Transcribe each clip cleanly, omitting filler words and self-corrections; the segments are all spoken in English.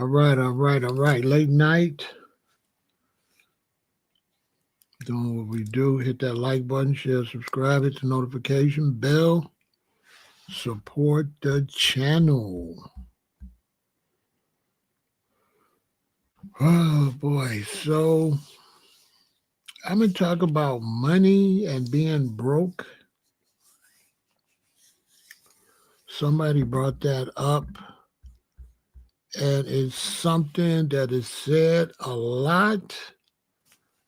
All right, all right, all right. Late night. Doing what we do. Hit that like button, share, subscribe, hit the notification bell. Support the channel. Oh boy. So I'm going to talk about money and being broke. Somebody brought that up, and it's something that is said a lot.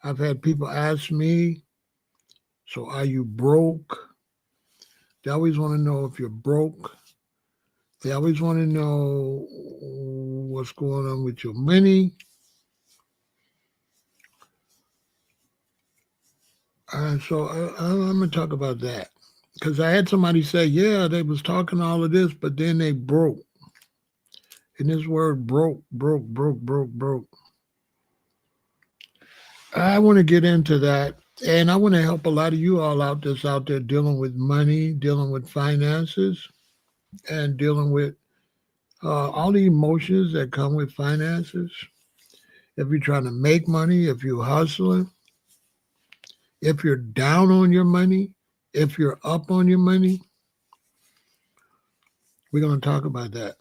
I've had people ask me, so are you broke? They always want to know if you're broke. They always want to know what's going on with your money. So I'm going to talk about that. Because I had somebody say, yeah, they was talking all of this, but then they broke. And this word broke. I want to get into that. And I want to help a lot of you all out that's out there dealing with money, dealing with finances, and dealing with all the emotions that come with finances. If you're trying to make money, if you're hustling, if you're down on your money, if you're up on your money, we're going to talk about that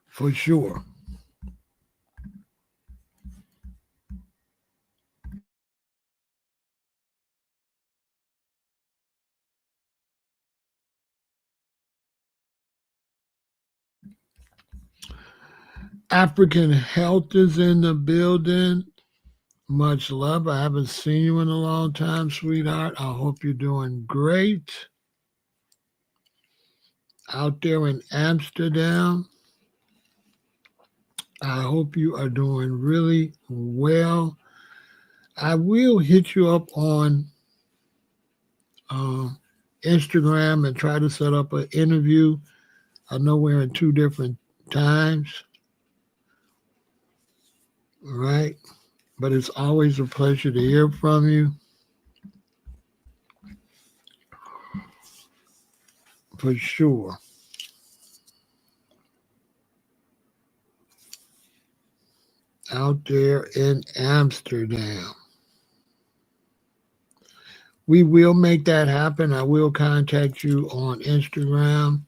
for sure. African Health is in the building. Much love. I haven't seen you in a long time, sweetheart. I hope you're doing great. Out there in Amsterdam, I hope you are doing really well. I will hit you up on Instagram and try to set up an interview. I know we're in two different times, right? But it's always a pleasure to hear from you. For sure. Out there in Amsterdam. We will make that happen. I will contact you on Instagram.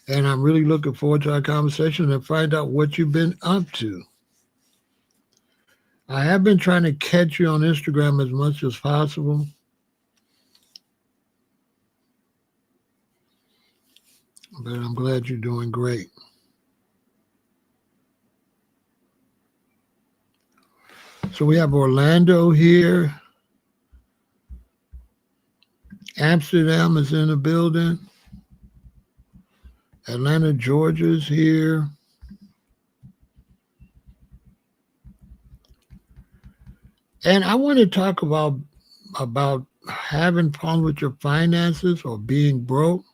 And I'm really looking forward to our conversation and find out what you've been up to. I have been trying to catch you on Instagram as much as possible. But I'm glad you're doing great. So we have Orlando here. Amsterdam is in the building. Atlanta, Georgia's here. And I want to talk about having problems with your finances or being broke.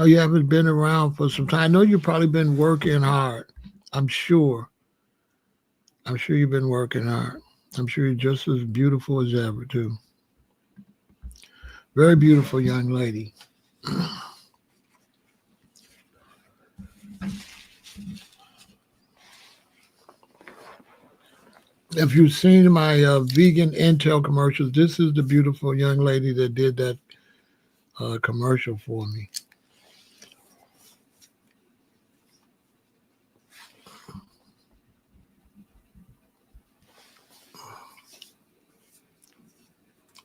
Oh, you haven't been around for some time. I know you've probably been working hard. I'm sure. I'm sure you've been working hard. I'm sure you're just as beautiful as ever, too. Very beautiful young lady. If you've seen my vegan Intel commercials, this is the beautiful young lady that did that commercial for me.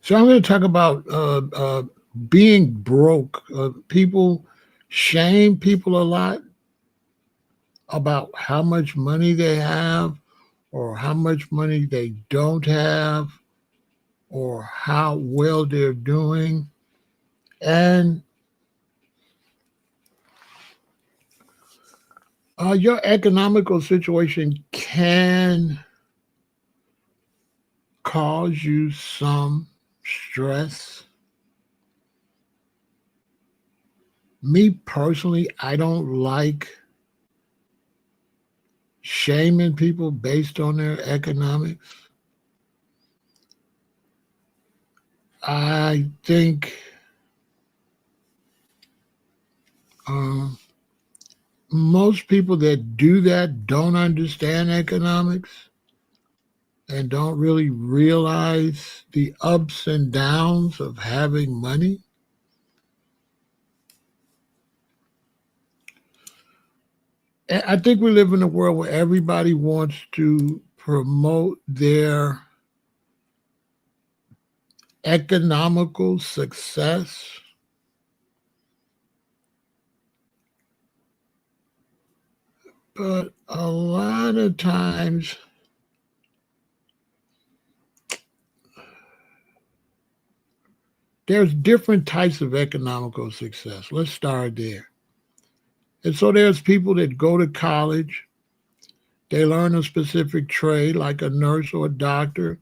So I'm going to talk about being broke. People shame people a lot about how much money they have or how much money they don't have or how well they're doing. And your economical situation can cause you some stress. Me personally, I don't like shaming people based on their economics. I think most people that do that don't understand economics and don't really realize the ups and downs of having money. I think we live in a world where everybody wants to promote their economical success. But a lot of times, there's different types of economical success. Let's start there. And so there's people that go to college, they learn a specific trade, like a nurse or a doctor.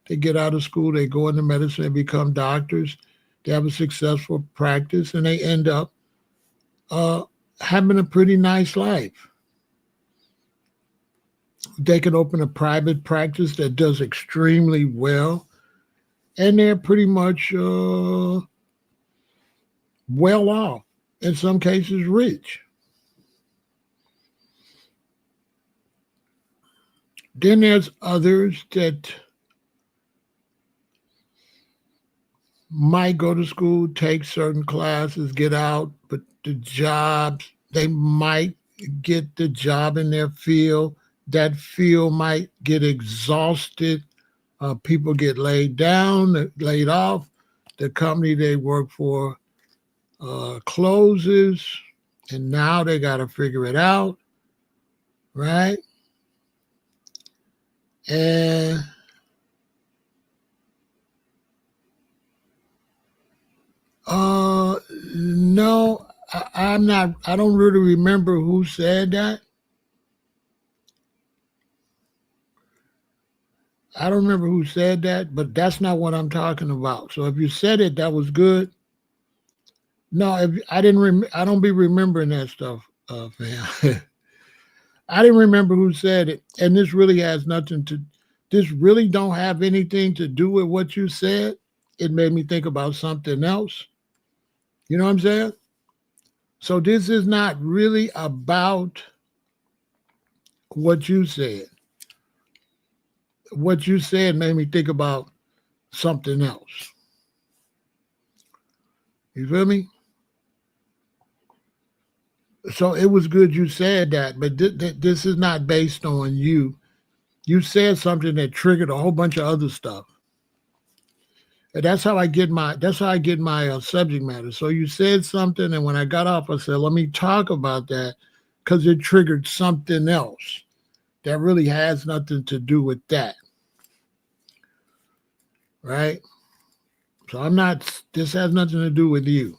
They get out of school, they go into medicine and become doctors. They have a successful practice and they end up uh, having a pretty nice life. They can open a private practice that does extremely well, and they're pretty much well off, in some cases, rich. Then there's others that might go to school, take certain classes, get out, but the jobs, they might get the job in their field. That field might get exhausted. People get laid down, laid off. The company they work for closes, and now they got to figure it out, right? And no, I'm not. I don't really remember who said that. I don't remember who said that, but that's not what I'm talking about. So if you said it, that was good. No, if I didn't, I don't be remembering that stuff, fam. I didn't remember who said it, and this really has nothing to. This really don't have anything to do with what you said. It made me think about something else. You know what I'm saying? So this is not really about what you said. What you said made me think about something else. You feel me? So it was good you said that, but this is not based on you. You said something that triggered a whole bunch of other stuff. And that's how I get my subject matter. So you said something, and when I got off, I said, let me talk about that because it triggered something else that really has nothing to do with that. Right? So I'm not, this has nothing to do with you.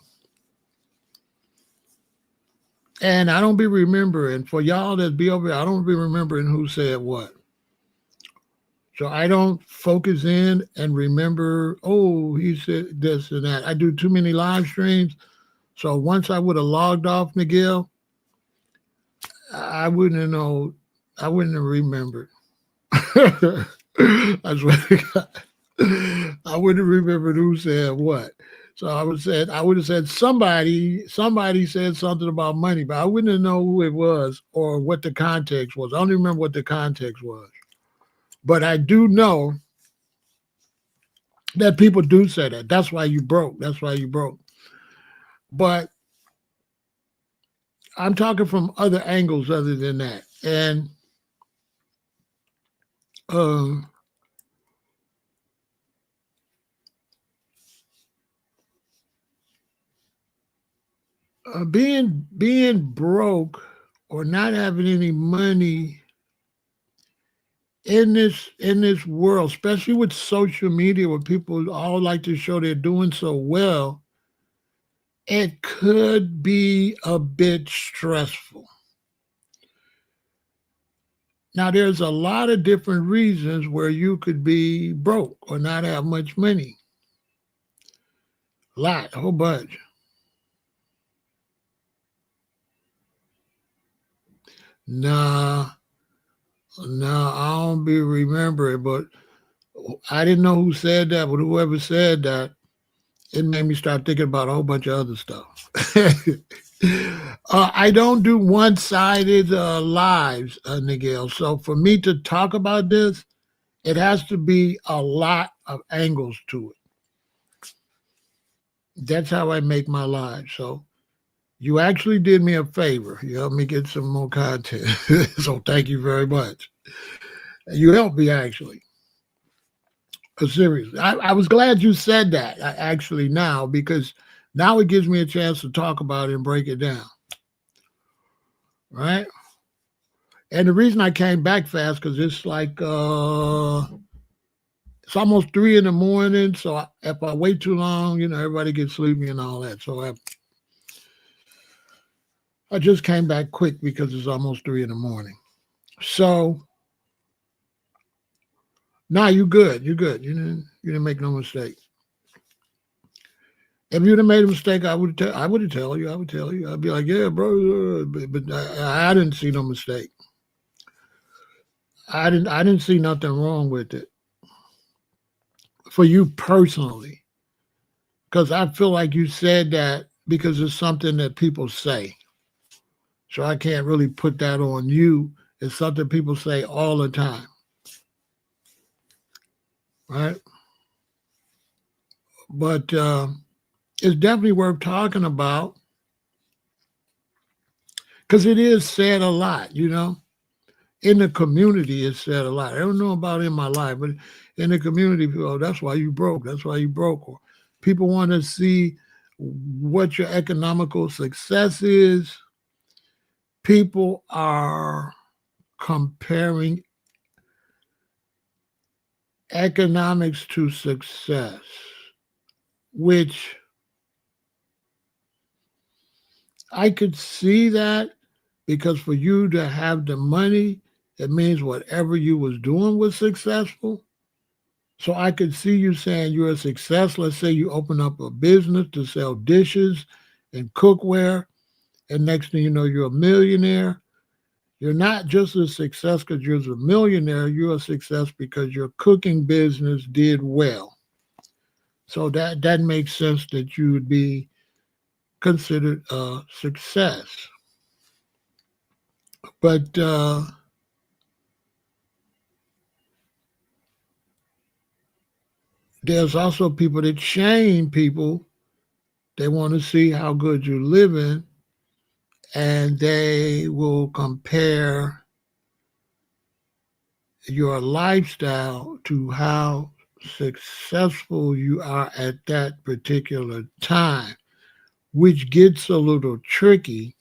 And I don't be remembering, for y'all that be over here, I don't be remembering who said what. So I don't focus in and remember, oh, he said this and that. I do too many live streams. So once I would have logged off, Miguel, I wouldn't have known, I wouldn't have remembered. I swear to God. I wouldn't have remembered who said what. So I would have said somebody said something about money, but I wouldn't have known who it was or what the context was. I don't even remember what the context was. But I do know that people do say that. That's why you broke. That's why you broke. But I'm talking from other angles other than that. And uh, being broke or not having any money in this world, especially with social media where people all like to show they're doing so well, it could be a bit stressful. Now there's a lot of different reasons where you could be broke or not have much money. A whole bunch. Nah, nah, I don't be remembering, but I didn't know who said that, but whoever said that, it made me start thinking about a whole bunch of other stuff. I don't do one-sided lives, Nigel. So for me to talk about this, it has to be a lot of angles to it. That's how I make my live. So you actually did me a favor. You helped me get some more content. So thank you very much. You helped me actually. Seriously. I was glad you said that actually now, because now it gives me a chance to talk about it and break it down. Right? And the reason I came back fast, because it's like it's almost 3 in the morning. So if I wait too long, everybody gets sleepy and all that. So I just came back quick because it's almost 3 in the morning. So now you're good. You're good. You didn't make no mistake. If you'd have made a mistake, I would tell you. I would tell you. I'd be like, yeah, bro. But I didn't see no mistake. I didn't see nothing wrong with it for you personally, because I feel like you said that because it's something that people say. So I can't really put that on you. It's something people say all the time. Right? But it's definitely worth talking about because it is said a lot, In the community, it's said a lot. I don't know about in my life, but in the community, people, oh, that's why you broke. That's why you broke. Or people want to see what your economical success is. People are comparing economics to success, which I could see that, because for you to have the money, it means whatever you was doing was successful. So I could see you saying you're a success. Let's say you open up a business to sell dishes and cookware, and next thing you know, you're a millionaire. You're not just a success because you're a millionaire. You're a success because your cooking business did well. So that makes sense that you would be considered a success. But there's also people that shame people. They want to see how good you're living, and they will compare your lifestyle to how successful you are at that particular time, which gets a little tricky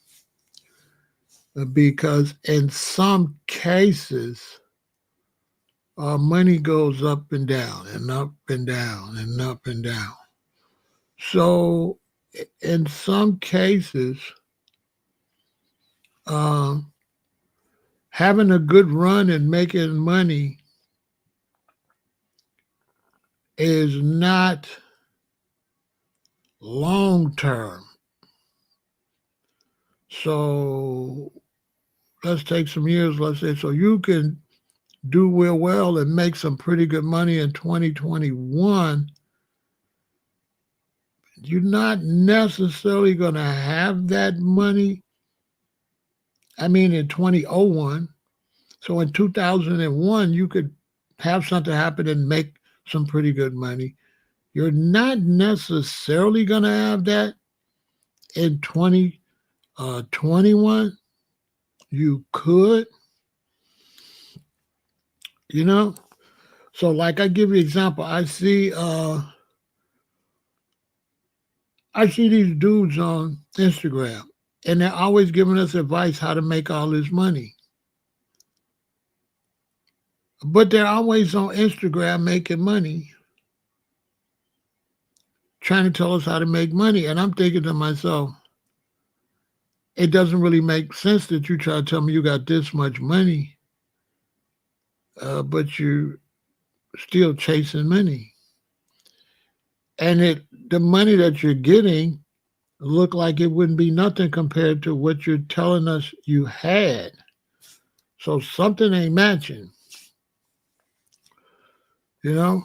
because in some cases, our money goes up and down and up and down and up and down. So in some cases, having a good run and making money is not long term. So let's take some years, let's say, so you can do real well and make some pretty good money in 2021. You're not necessarily going to have that money. I mean, in 2001. So in 2001, you could have something happen and make some pretty good money. You're not necessarily going to have that in 2021. You could, So like I give you an example. I see these dudes on Instagram, and they're always giving us advice how to make all this money. But they're always on Instagram making money, trying to tell us how to make money. And I'm thinking to myself, it doesn't really make sense that you try to tell me you got this much money, but you're still chasing money. And the money that you're getting look like it wouldn't be nothing compared to what you're telling us you had. So something ain't matching. you know.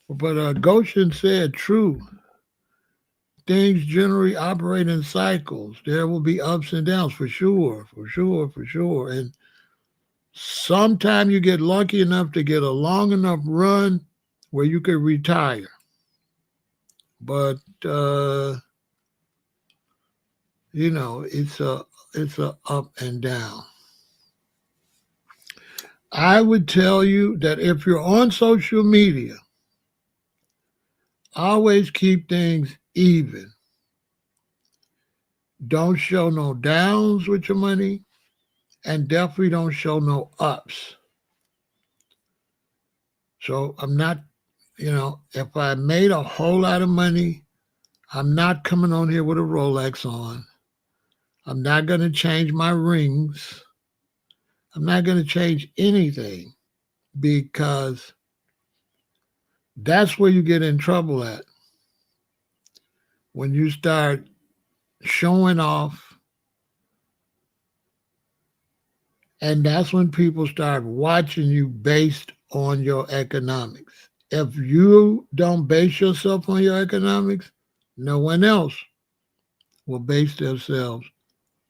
But Goshen said, true. Things generally operate in cycles. There will be ups and downs for sure, for sure, for sure. And sometime you get lucky enough to get a long enough run where you could retire. But you know, it's a up and down. I would tell you that if you're on social media, always keep things even. Don't show no downs with your money, and definitely don't show no ups. So I'm not, you know, if I made a whole lot of money, I'm not coming on here with a Rolex on. I'm not going to change my rings. I'm not going to change anything because that's where you get in trouble at. When you start showing off, and that's when people start watching you based on your economics. If you don't base yourself on your economics, no one else will base themselves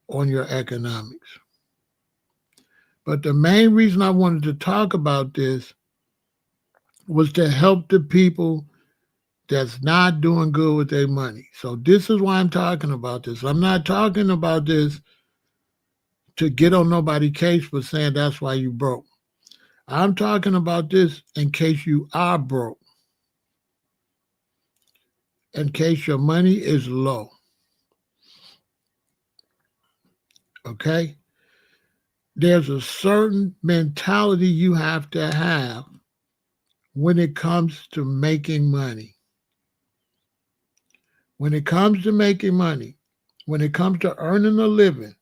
on your economics. But the main reason I wanted to talk about this was to help the people that's not doing good with their money. So this is why I'm talking about this. I'm not talking about this to get on nobody's case for saying that's why you broke. I'm talking about this in case you are broke, in case your money is low. Okay? There's a certain mentality you have to have when it comes to making money. When it comes to making money, when it comes to earning a living,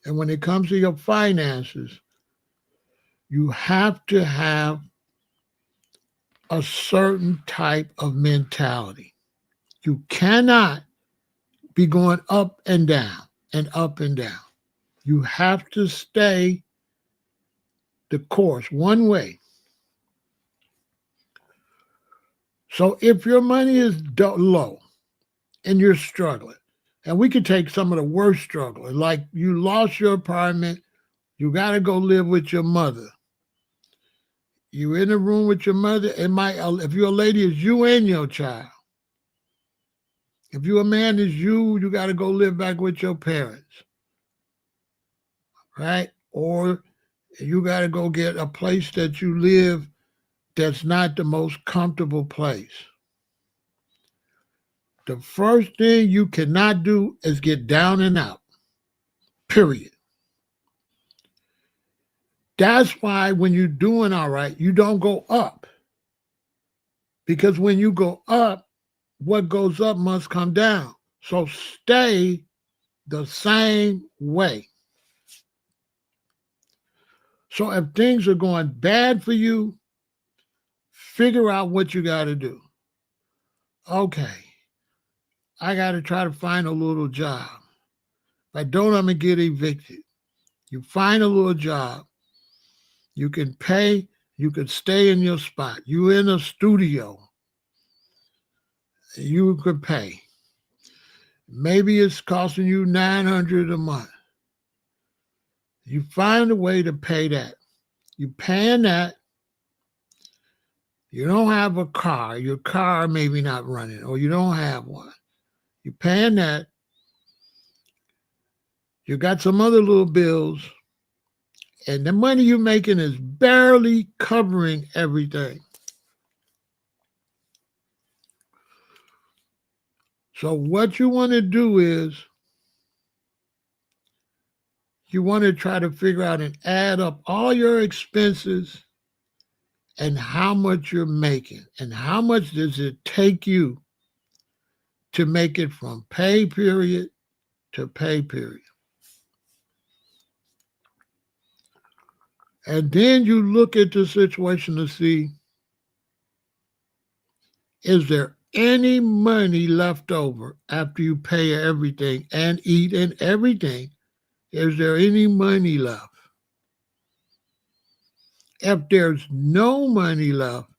and when it comes to your finances, you have to have a certain type of mentality. You cannot be going up and down and up and down. You have to stay the course one way. So if your money is low and you're struggling, and we could take some of the worst strugglers, like you lost your apartment, you got to go live with your mother. You're in a room with your mother. It might, if you're a lady, it's you and your child. If you're a man, it's you got to go live back with your parents, right? Or you got to go get a place that you live that's not the most comfortable place. The first thing you cannot do is get down and out, period. That's why when you're doing all right, you don't go up. Because when you go up, what goes up must come down. So stay the same way. So if things are going bad for you, figure out what you got to do. Okay, I got to try to find a little job. If I don't, I'm going to get evicted. You find a little job. You can pay. You can stay in your spot. You in a studio. You could pay. Maybe it's costing you $900 a month. You find a way to pay that. You paying that. You don't have a car. Your car maybe not running, or you don't have one. You paying that. You got some other little bills, and the money you're making is barely covering everything. So what you want to do is you want to try to figure out and add up all your expenses and how much you're making, and how much does it take you to make it from pay period to pay period. And then you look at the situation to see, is there any money left over after you pay everything and eat and everything? Is there any money left? If there's no money left,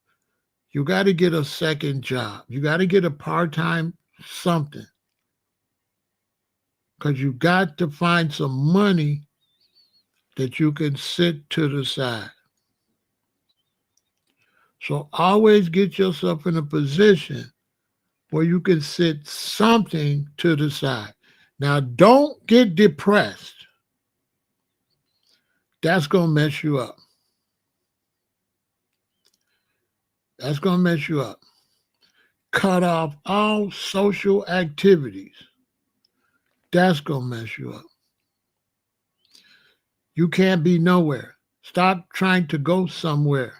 you got to get a second job. You got to get a part-time something, because you got to find some money that you can sit to the side. So always get yourself in a position where you can sit something to the side. Now, don't get depressed. That's going to mess you up. That's going to mess you up. Cut off all social activities. That's going to mess you up. You can't be nowhere. Stop trying to go somewhere.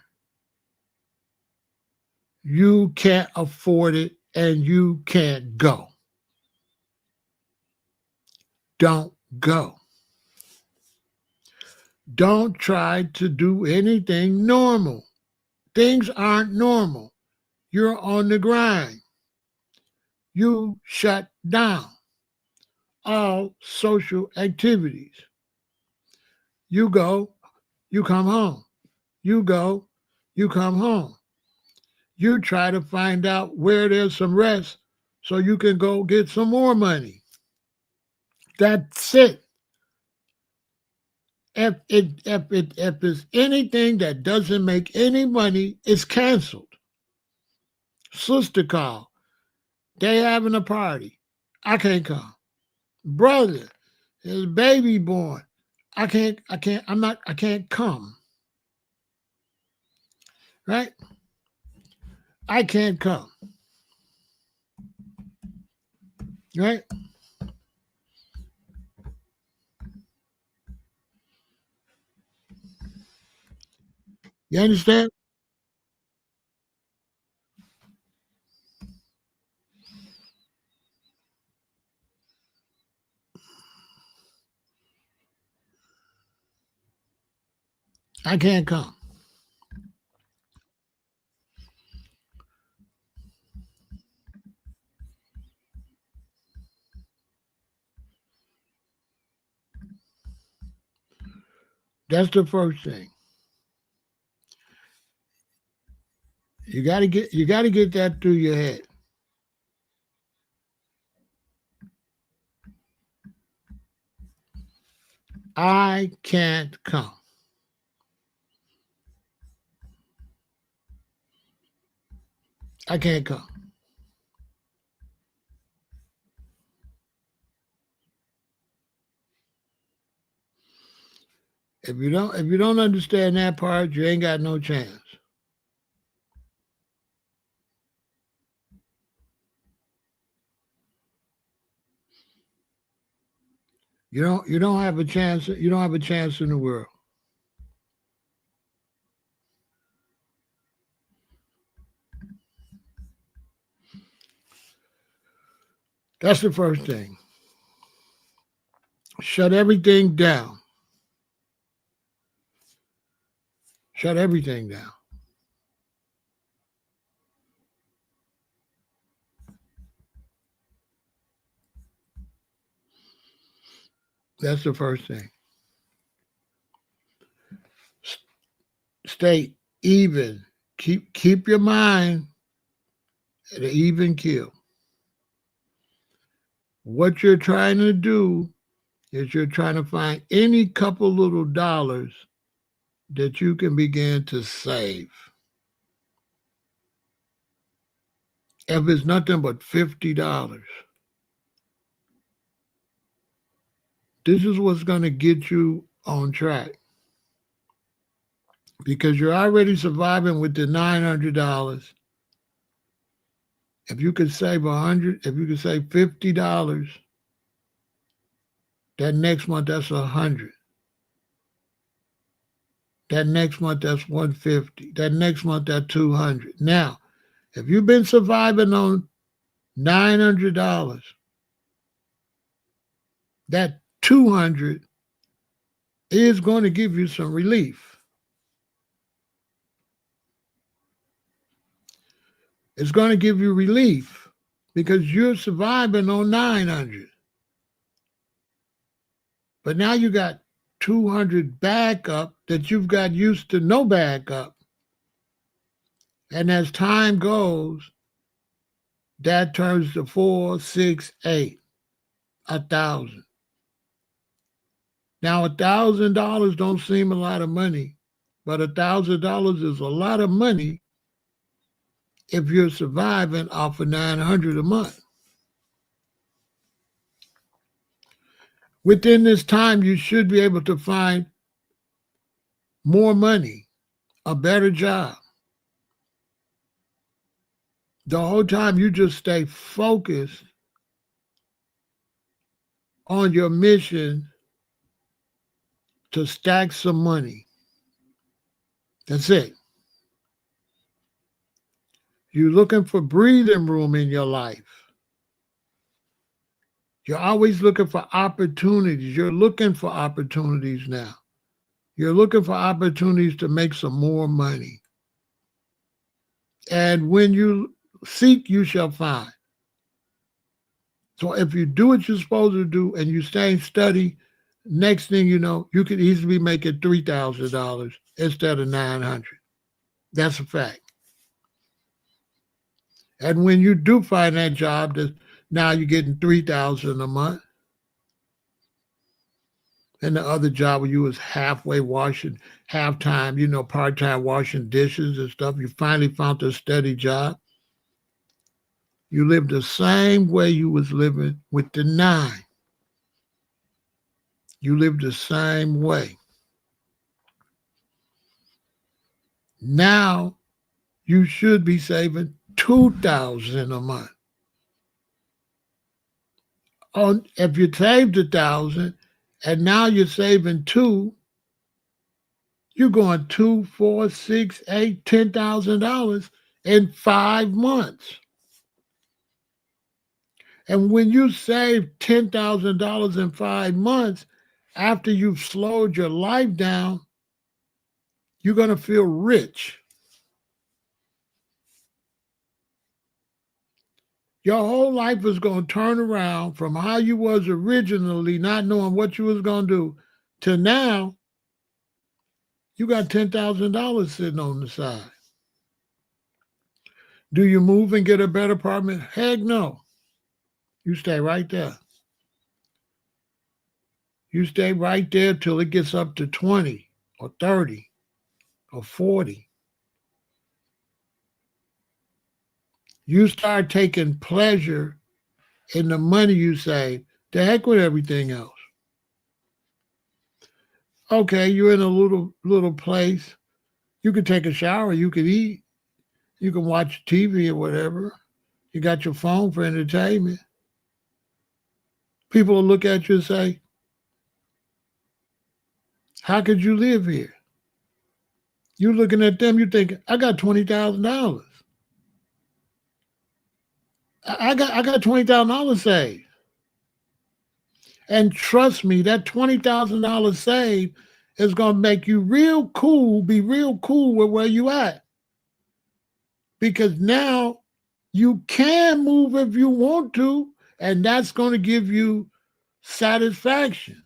You can't afford it and you can't go. Don't go. Don't try to do anything normal. Things aren't normal. You're on the grind. You shut down all social activities. You go, you come home. You go, you come home. You try to find out where there's some rest so you can go get some more money. That's it. If it's anything that doesn't make any money, it's canceled. Sister call. They having a party. I can't come. Brother, there's a baby born. I can't come. Right? I can't come. Right? You understand? I can't come. That's the first thing. You gotta get that through your head. I can't come. I can't come. If you don't understand that part, you ain't got no chance. You don't have a chance. You don't have a chance in the world. That's the first thing. Shut everything down. Shut everything down. That's the first thing. Stay even. Keep your mind at an even keel. What you're trying to do is you're trying to find any couple little dollars that you can begin to save. If it's nothing but $50, this is what's going to get you on track, because you're already surviving with the $900. If you could save 100, if you could save $50, that next month that's 100. That next month that's 150. That next month that's 200. Now, if you've been surviving on $900, that 200 is going to give you some relief. It's going to give you relief because you're surviving on 900. But now you got 200 backup that you've got used to no backup. And as time goes, that turns to 4, 6, 8, 1,000. Now, $1,000 don't seem a lot of money, but $1,000 is a lot of money if you're surviving off of $900 a month. Within this time, you should be able to find more money, a better job. The whole time you just stay focused on your mission to stack some money. That's it. You're looking for breathing room in your life. You're always looking for opportunities. You're looking for opportunities now. You're looking for opportunities to make some more money. And when you seek, you shall find. So if you do what you're supposed to do and you stay and study, next thing you know, you could easily be making $3,000 instead of $900. That's a fact. And when you do find that job that now you're getting $3,000 a month, and the other job where you was halfway washing, half-time, part-time washing dishes and stuff, you finally found a steady job. You live the same way you was living with the 9. You live the same way. Now you should be saving $2,000 a month. If you saved $1,000 and now you're saving $2,000, you're going $2, $4, $6, $8, $10,000 in 5 months. And when you save $10,000 in 5 months, after you've slowed your life down, you're going to feel rich. Your whole life is going to turn around from how you was originally, not knowing what you was going to do, to now you got $10,000 sitting on the side. Do you move and get a better apartment? Heck no. You stay right there. You stay right there till it gets up to 20 or 30 or 40. You start taking pleasure in the money you save. The heck with everything else. Okay, you're in a little place. You can take a shower. You can eat. You can watch TV or whatever. You got your phone for entertainment. People will look at you and say, how could you live here? You're looking at them, you think, I got $20,000. I got $20,000 saved. And trust me, that $20,000 saved is going to make you real cool, be real cool with where you at. Because now you can move if you want to, and that's going to give you satisfaction.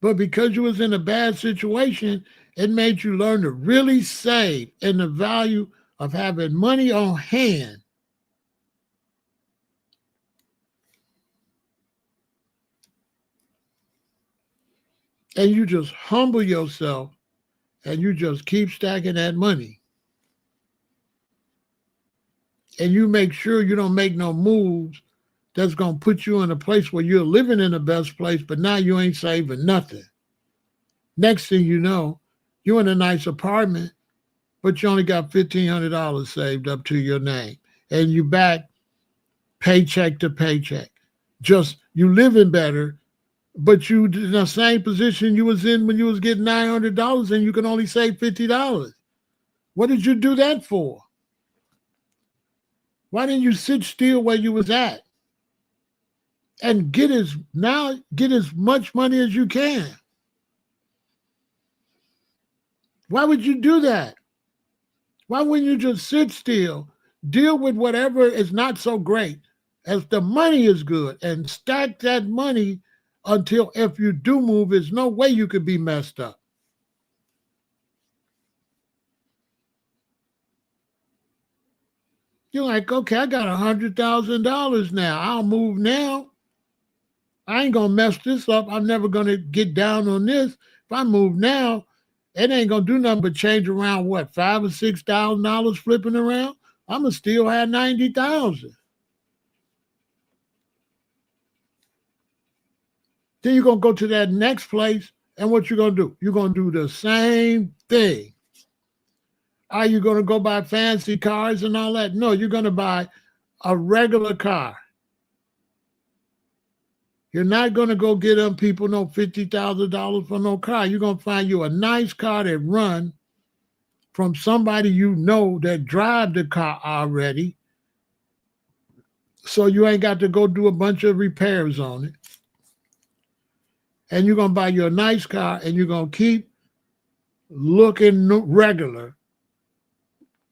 But because you was in a bad situation, it made you learn to really save, and the value of having money on hand. And you just humble yourself and you just keep stacking that money. And you make sure you don't make no moves that's going to put you in a place where you're living in the best place, but now you ain't saving nothing. Next thing you know, you're in a nice apartment, but you only got $1,500 saved up to your name. And you back paycheck to paycheck. Just you living better, but you in the same position you was in when you was getting $900 and you can only save $50. What did you do that for? Why didn't you sit still where you was at and get as much money as you can? Why would you do that? Why wouldn't you just sit still, deal with whatever is not so great as the money is good, and stack that money until if you do move, there's no way you could be messed up. You're like, okay, I got $100,000 now. I'll move now. I ain't gonna mess this up. I'm never gonna get down on this. If I move now, it ain't gonna do nothing but change around what, $5,000 or $6,000 flipping around. I'ma still have 90,000. Then you're gonna go to that next place, and what you gonna do? You're gonna do the same thing. Are you gonna go buy fancy cars and all that? No, you're gonna buy a regular car. You're not going to go get them people no $50,000 for no car. You're going to find you a nice car that run from somebody you know that drive the car already. So you ain't got to go do a bunch of repairs on it. And you're going to buy you a nice car and you're going to keep looking regular,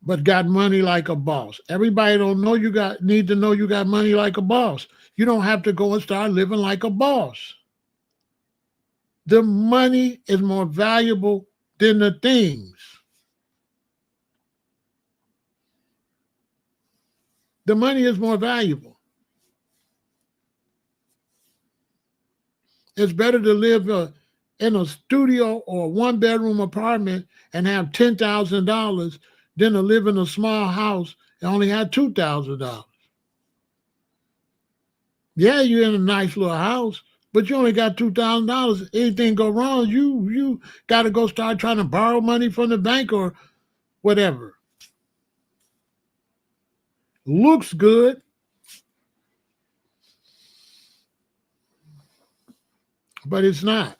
but got money like a boss. Everybody don't know need to know you got money like a boss. You don't have to go and start living like a boss. The money is more valuable than the things. The money is more valuable. It's better to live in a studio or a one-bedroom apartment and have $10,000 than to live in a small house and only have $2,000. Yeah, you're in a nice little house, but you only got $2,000. Anything go wrong, you got to go start trying to borrow money from the bank or whatever. Looks good, but it's not.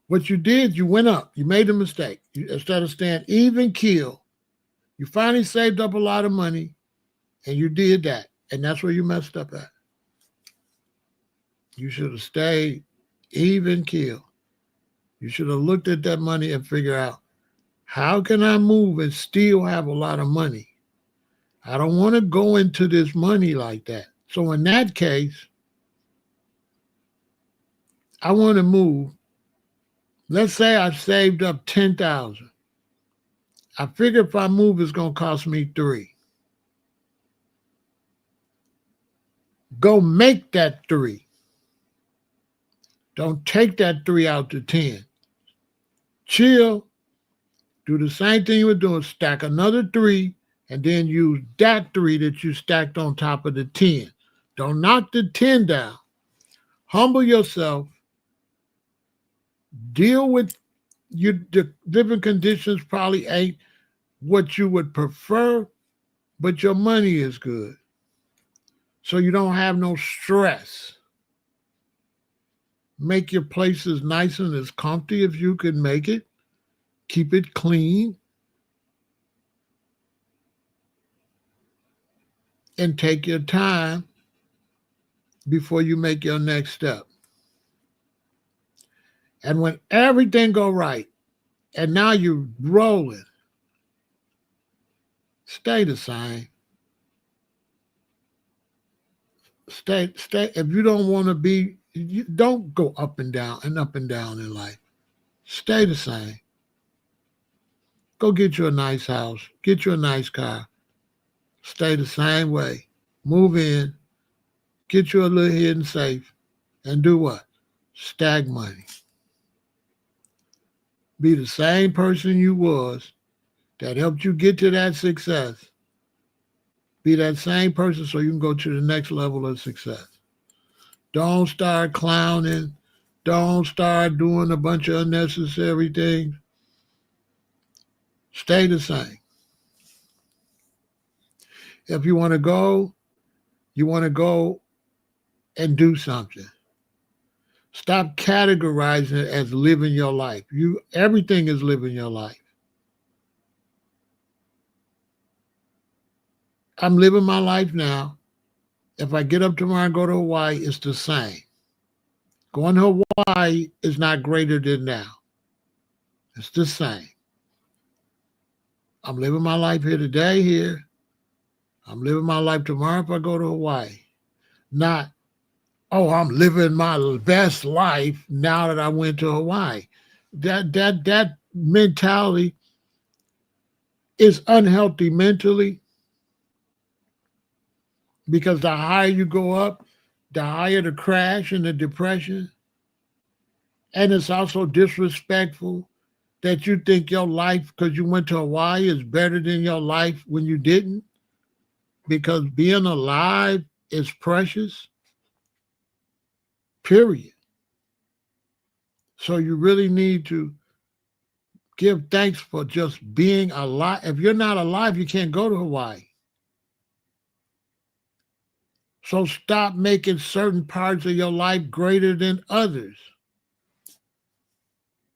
What you did, you went up. You made a mistake. Instead of staying even keel, you finally saved up a lot of money, and you did that. And that's where you messed up at. You should have stayed even keel. You should have looked at that money and figured out, how can I move and still have a lot of money? I don't want to go into this money like that. So in that case, I want to move. Let's say I saved up 10,000. I figure if I move, it's going to cost me 3. Go make that 3. Don't take that 3 out to 10. Chill. Do the same thing you were doing. Stack another 3 and then use that 3 that you stacked on top of the 10. Don't knock the 10 down. Humble yourself. Deal with the living conditions probably ain't what you would prefer, but your money is good. So you don't have no stress. Make your place as nice and as comfy as you can make it. Keep it clean. And take your time before you make your next step. And when everything go right, and now you're rolling, stay the same. Stay. If you don't want to be, you don't go up and down in life. Stay the same. Go get you a nice house. Get you a nice car. Stay the same way. Move in. Get you a little hidden safe. And do what? Stack money. Be the same person you was that helped you get to that success. Be that same person so you can go to the next level of success. Don't start clowning. Don't start doing a bunch of unnecessary things. Stay the same. If you want to go and do something. Stop categorizing it as living your life. Everything is living your life. I'm living my life now. If I get up tomorrow and go to Hawaii, it's the same. Going to Hawaii is not greater than now. It's the same. I'm living my life here today here. I'm living my life tomorrow if I go to Hawaii. not, oh, I'm living my best life now that I went to Hawaii. That mentality is unhealthy mentally, because the higher you go up, the higher the crash and the depression. And it's also disrespectful that you think your life, because you went to Hawaii, is better than your life when you didn't, because being alive is precious, period. So you really need to give thanks for just being alive. If you're not alive, you can't go to Hawaii. So stop making certain parts of your life greater than others.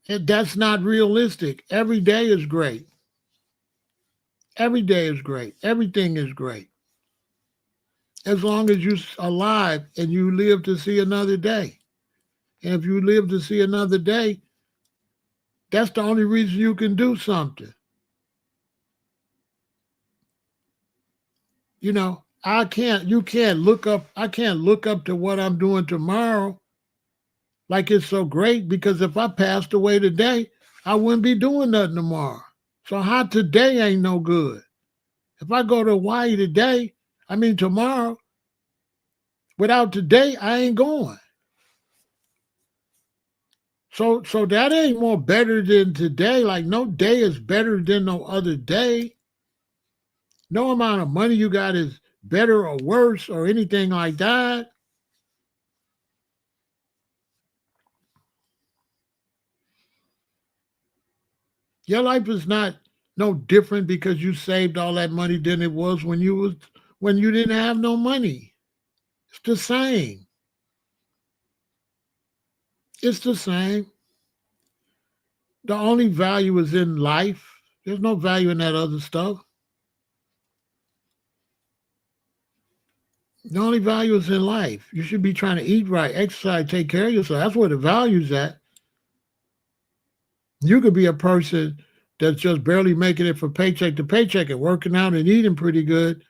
That's not realistic. Every day is great. Every day is great. Everything is great. As long as you're alive and you live to see another day. And if you live to see another day, that's the only reason you can do something. You can't look up, I can't look up to what I'm doing tomorrow like it's so great, because if I passed away today, I wouldn't be doing nothing tomorrow. So how today ain't no good? If I go to Hawaii today, I mean tomorrow, without today, I ain't going. So that ain't more better than today. Like no day is better than no other day. No amount of money you got is better or worse or anything like that. Your life is not no different because you saved all that money than it was when you didn't have no money. It's the same. It's the same. The only value is in life. There's no value in that other stuff. The only value is in life. You should be trying to eat right, exercise, take care of yourself. That's where the value's at. You could be a person that's just barely making it from paycheck to paycheck and working out and eating pretty good.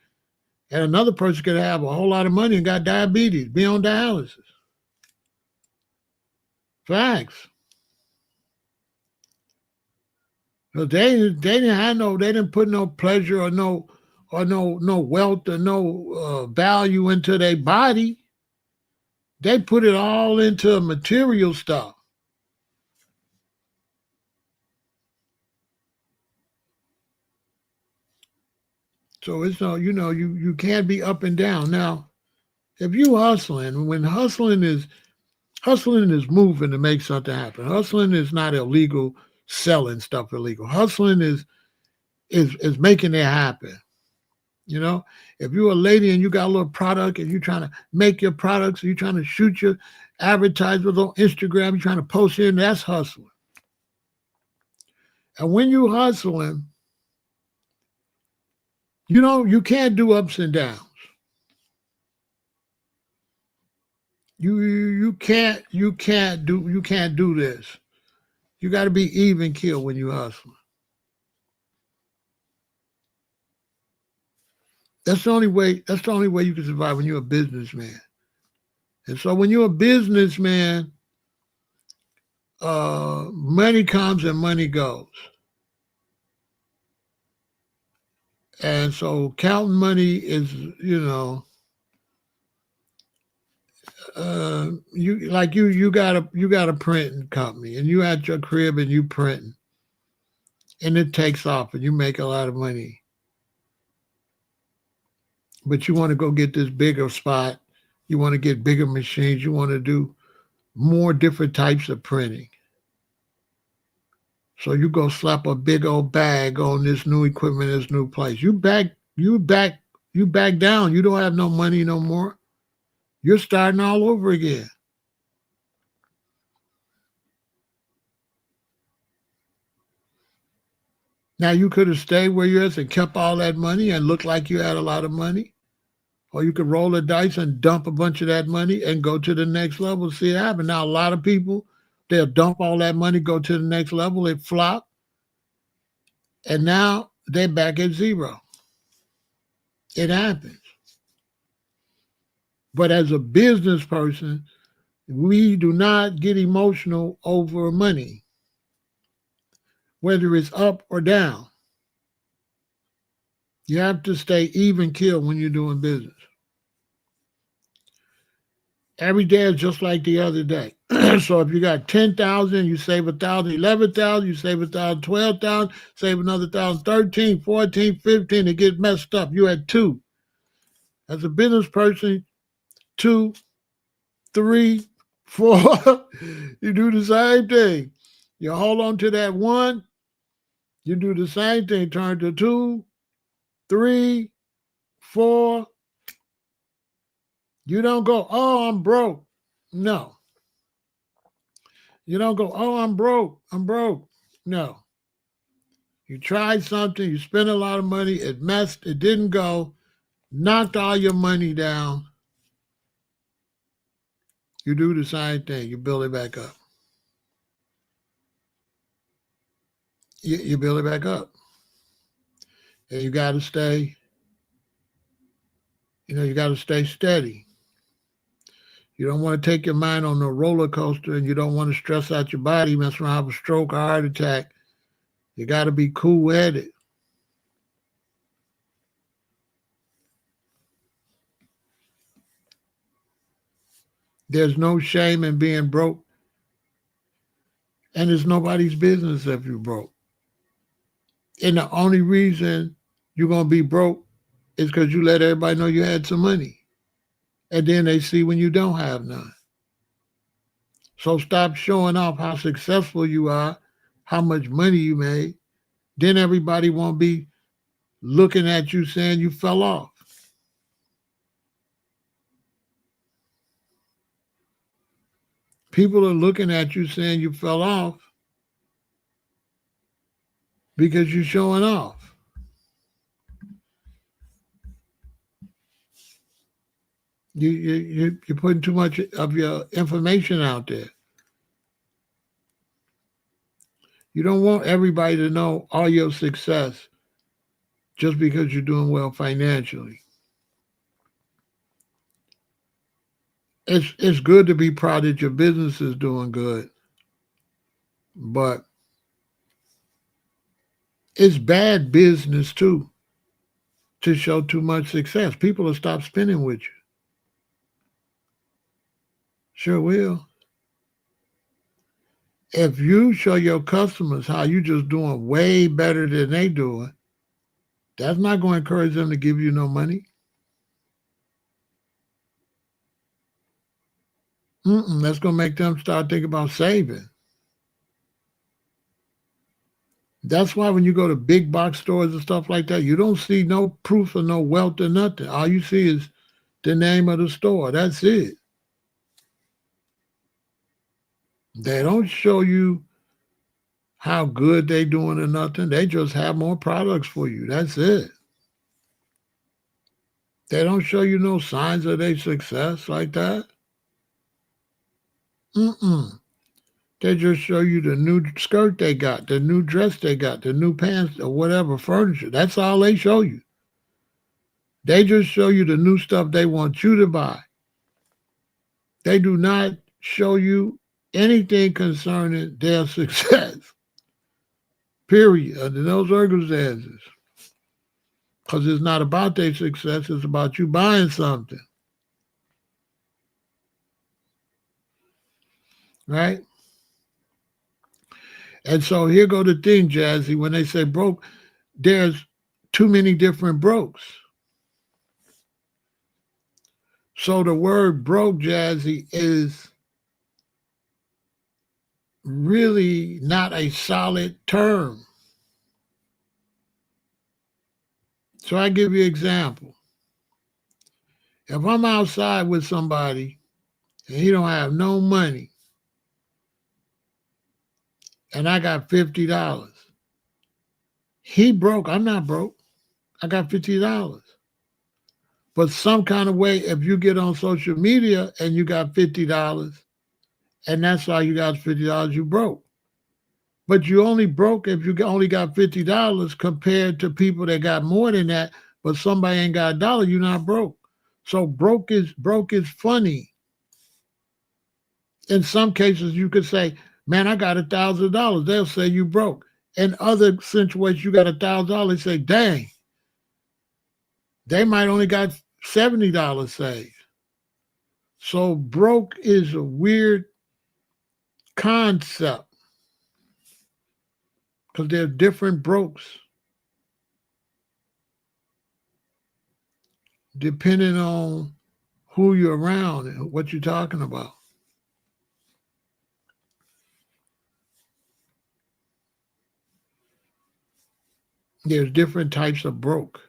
And another person could have a whole lot of money and got diabetes, be on dialysis. Facts. So they didn't put no pleasure or no wealth or no value into their body. They put it all into material stuff. So it's no, you can't be up and down. Now, if you hustling, when hustling is moving to make something happen. Hustling is not illegal, selling stuff illegal. Hustling is making it happen. You know, if you're a lady and you got a little product and you're trying to make your products, you're trying to shoot your advertisements on Instagram, you're trying to post in, that's hustling. And when you hustling, you can't do ups and downs. You can't do this. You got to be even kill when you hustle. That's the only way. That's the only way you can survive when you're a businessman. And so when you're a businessman, money comes and money goes. And so counting money is, you got a printing company and you at your crib and you printing and it takes off and you make a lot of money. But you want to go get this bigger spot. You want to get bigger machines. You want to do more different types of printing. So you go slap a big old bag on this new equipment, this new place. You back down. You don't have no money no more. You're starting all over again. Now you could have stayed where you're at and kept all that money and looked like you had a lot of money. Or you could roll the dice and dump a bunch of that money and go to the next level, see it happen. Now a lot of people, they'll dump all that money, go to the next level, it flop, and now they're back at zero. It happens. But as a business person, we do not get emotional over money, whether it's up or down. You have to stay even keel when you're doing business. Every day is just like the other day. So if you got 10,000, you save 1,000, 11,000, you save 1,000, 12,000, save another 1,000, 13, 14, 15, it gets messed up. You had two. As a business person, 2, 3, 4, you do the same thing. You hold on to that one, you do the same thing, turn to 2, 3, 4. You don't go, oh, I'm broke. No. You don't go, oh, I'm broke. I'm broke. No. You tried something, you spent a lot of money, it messed, it didn't go, knocked all your money down. You do the same thing, you build it back up. You build it back up. And you got to stay, you got to stay steady. You don't want to take your mind on a roller coaster, and you don't want to stress out your body, mess around, have a stroke or heart attack. You got to be cool-headed. There's no shame in being broke, and it's nobody's business if you're broke. And the only reason you're going to be broke is because you let everybody know you had some money. And then they see when you don't have none. So stop showing off how successful you are, how much money you made. Then everybody won't be looking at you saying you fell off. People are looking at you saying you fell off because you're showing off. You're putting too much of your information out there. You don't want everybody to know all your success just because you're doing well financially. It's good to be proud that your business is doing good, but it's bad business too to show too much success. People will stop spending with you. Sure will. If you show your customers how you just doing way better than they doing, that's not going to encourage them to give you no money. That's going to make them start thinking about saving. That's why when you go to big box stores and stuff like that, you don't see no proof of no wealth or nothing. All you see is the name of the store. That's it. They don't show you how good they doing or nothing. They just have more products for you. That's it. They don't show you no signs of their success like that. They just show you the new skirt they got, the new dress they got, the new pants or whatever furniture. That's all they show you. They just show you the new stuff they want you to buy. They do not show you anything concerning their success. Period. Under those circumstances. Because it's not about their success, it's about you buying something. Right? And so here go the thing, Jazzy. When they say broke, there's too many different brokes. So the word broke, Jazzy, is really not a solid term. So I give you an example. If I'm outside with somebody and he don't have no money, and I got $50, he broke. I'm not broke. I got $50. But some kind of way, if you get on social media and you got $50, and that's all you got is $50, you broke. But you only broke if you only got $50 compared to people that got more than that, but somebody ain't got a dollar, you're not broke. So broke is funny. In some cases, you could say, "Man, I got $1,000." They'll say you broke. In other situations, you got $1,000. They say, "Dang, they might only got $70 saved." So broke is a weird concept because there are different brokes depending on who you're around and what you're talking about. There's different types of broke.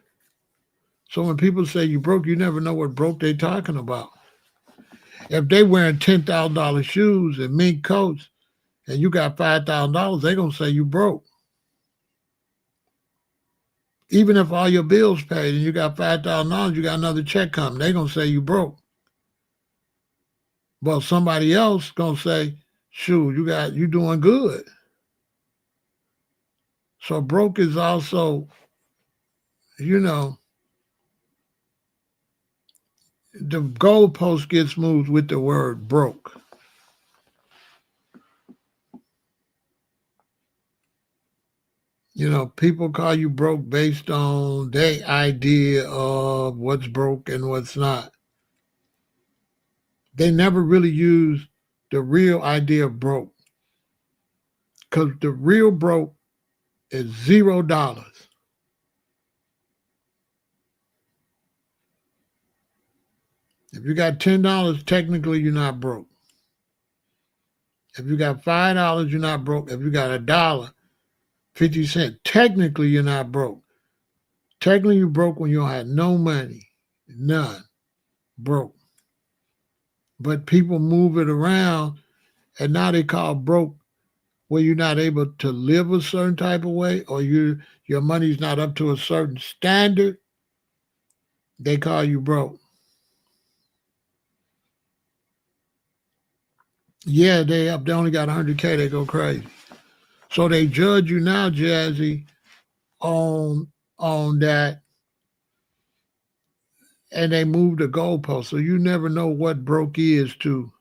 So when people say you broke, you never know what broke they're talking about. If they wearing $10,000 shoes and mink coats and you got $5,000, they're gonna say you broke. Even if all your bills paid and you got $5,000, you got another check coming, they're gonna say you broke. Well, somebody else gonna say, shoot, you doing good. So broke is also, you know, the goalpost gets moved with the word broke. You know, people call you broke based on their idea of what's broke and what's not. They never really use the real idea of broke. Because the real broke is $0. If you got $10, technically you're not broke. If you got $5, you're not broke. If you got $1.50, technically you're not broke. Technically you're broke when you don't have no money. None. Broke. But people move it around and now they call broke where you're not able to live a certain type of way or your money's not up to a certain standard, they call you broke. Yeah, they only got 100K, they go crazy. So they judge you now, Jazzy, on that, and they move the goalpost. So you never know what broke is to.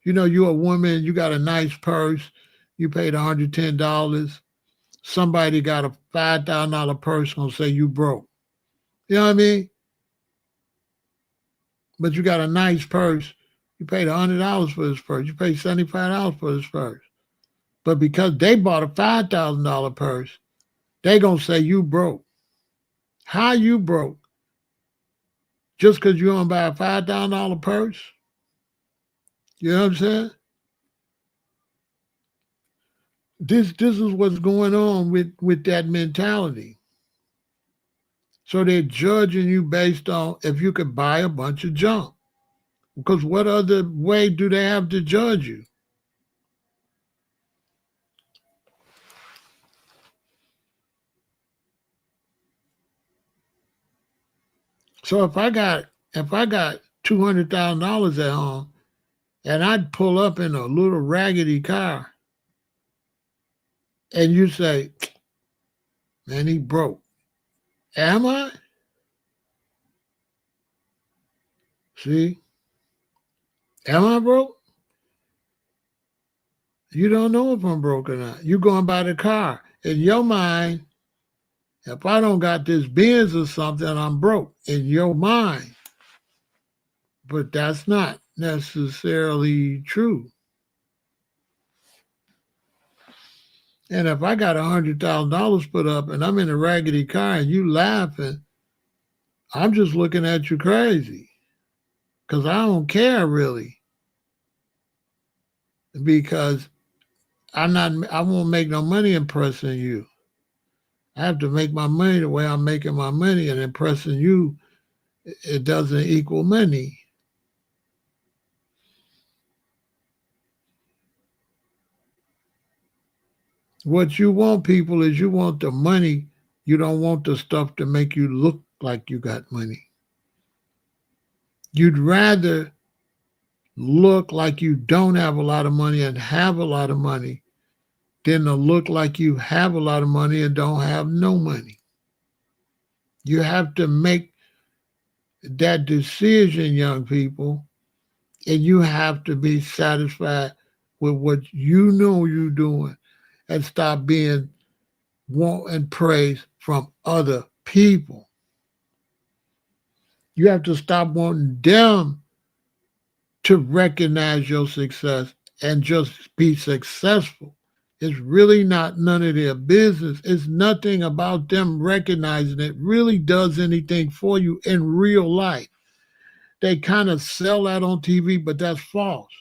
You know, you're a woman, you got a nice purse, you paid $110. Somebody got a $5,000 purse gonna say you broke. You know what I mean? But you got a nice purse. You paid $100 for this purse. You paid $75 for this purse. But because they bought a $5,000 purse, they gonna say you broke. How you broke? Just because you don't buy a $5,000 purse? You know what I'm saying? This is what's going on with that mentality. So they're judging you based on if you could buy a bunch of junk. Because what other way do they have to judge you? So if I got $200,000 at home and I'd pull up in a little raggedy car and you say, man, he broke. Am I? See? Am I broke? You don't know if I'm broke or not. You going by the car. In your mind, if I don't got this Benz or something, I'm broke. In your mind. But that's not necessarily true. And if I got $100,000 put up and I'm in a raggedy car and you laughing, I'm just looking at you crazy. Because I don't care really. Because I won't make no money impressing you. I have to make my money the way I'm making my money, and impressing you, it doesn't equal money. What you want, people, is you want the money. You don't want the stuff to make you look like you got money. You'd rather look like you don't have a lot of money and have a lot of money than to look like you have a lot of money and don't have no money. You have to make that decision, young people, and you have to be satisfied with what you know you're doing and stop being wanting praise from other people. You have to stop wanting them to recognize your success and just be successful. It's really not none of their business. It's nothing about them recognizing it really does anything for you in real life. They kind of sell that on TV, but that's false.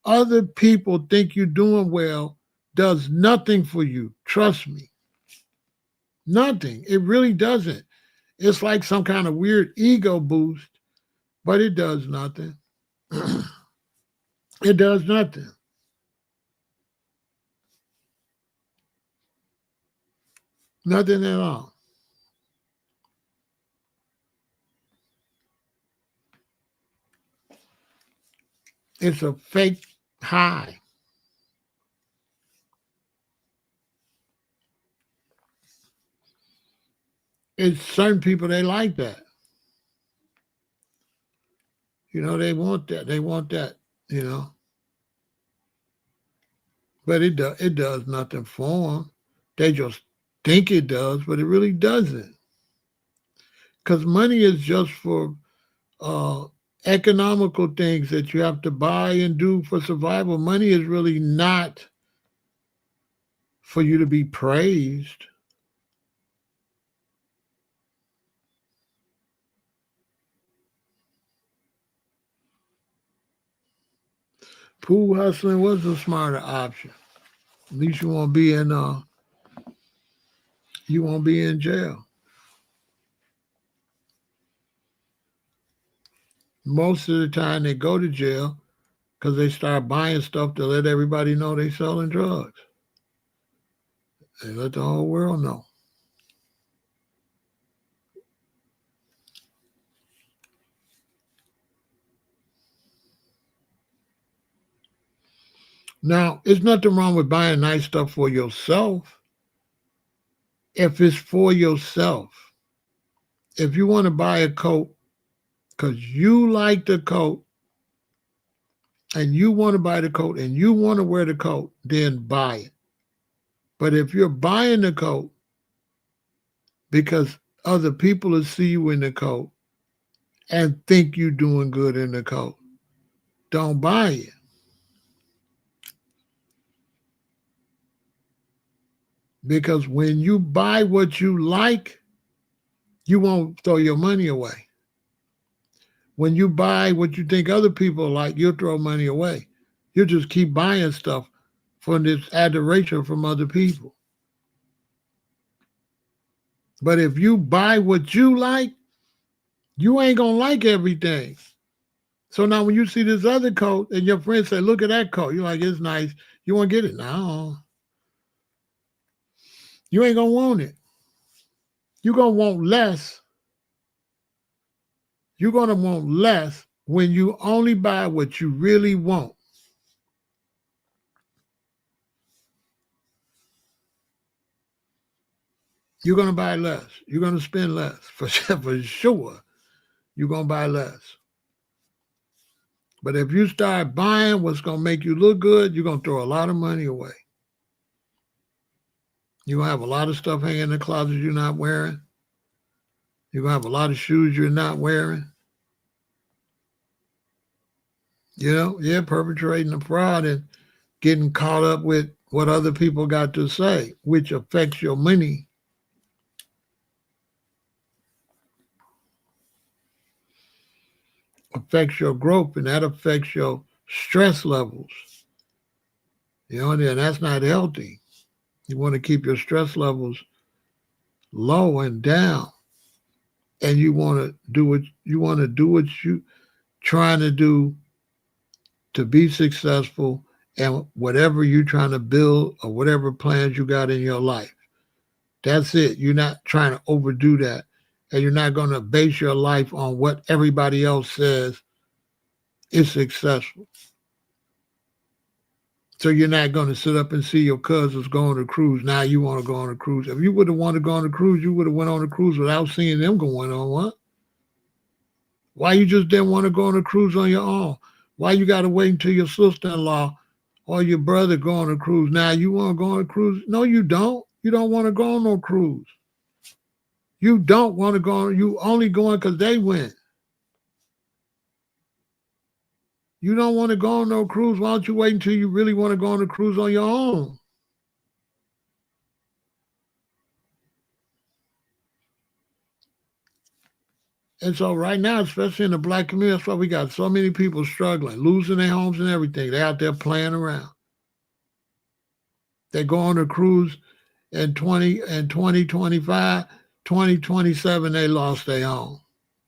Other people think you're doing well does nothing for you. Trust me. Nothing. It really doesn't. It's like some kind of weird ego boost, but it does nothing. It does nothing. Nothing at all. It's a fake high. It's certain people, they like that. They want that. They want that, you know. But it does nothing for them. They just think it does, but it really doesn't. Because money is just for uh, economical things that you have to buy and do for survival. Money is really not for you to be praised. Pool hustling was a smarter option. At least you won't be in jail. Most of the time they go to jail because they start buying stuff to let everybody know they selling drugs. They let the whole world know. Now, there's nothing wrong with buying nice stuff for yourself if it's for yourself. If you want to buy a coat because you like the coat and you want to buy the coat and you want to wear the coat, then buy it. But if you're buying the coat because other people will see you in the coat and think you're doing good in the coat, don't buy it. Because when you buy what you like, you won't throw your money away. When you buy what you think other people like, you'll throw money away. You'll just keep buying stuff for this adoration from other people. But if you buy what you like, you ain't going to like everything. So now when you see this other coat and your friends say, look at that coat, you're like, it's nice. You want to get it? No. You ain't going to want it. You're going to want less. You're going to want less when you only buy what you really want. You're going to buy less. You're going to spend less. For sure, you're going to buy less. But if you start buying what's going to make you look good, you're going to throw a lot of money away. You're going to have a lot of stuff hanging in the closet you're not wearing. You're going to have a lot of shoes you're not wearing. Perpetrating a fraud and getting caught up with what other people got to say, which affects your money. Affects your growth, and that affects your stress levels. And that's not healthy. You want to keep your stress levels low and down. And you want to do what you trying to do to be successful and whatever you're trying to build or whatever plans you got in your life. That's it. You're not trying to overdo that. And you're not going to base your life on what everybody else says is successful. So you're not going to sit up and see your cousins go on a cruise. Now you want to go on a cruise. If you would have wanted to go on a cruise, you would have went on a cruise without seeing them going on what? Why you just didn't want to go on a cruise on your own? Why you got to wait until your sister-in-law or your brother go on a cruise? Now you want to go on a cruise? No, you don't. You don't want to go on no cruise. You don't want to go on. You only going because they went. You don't want to go on no cruise. Why don't you wait until you really want to go on a cruise on your own? And so right now, especially in the Black community, that's why we got so many people struggling, losing their homes and everything. They're out there playing around. They go on a cruise in 2025, 2027, they lost their home.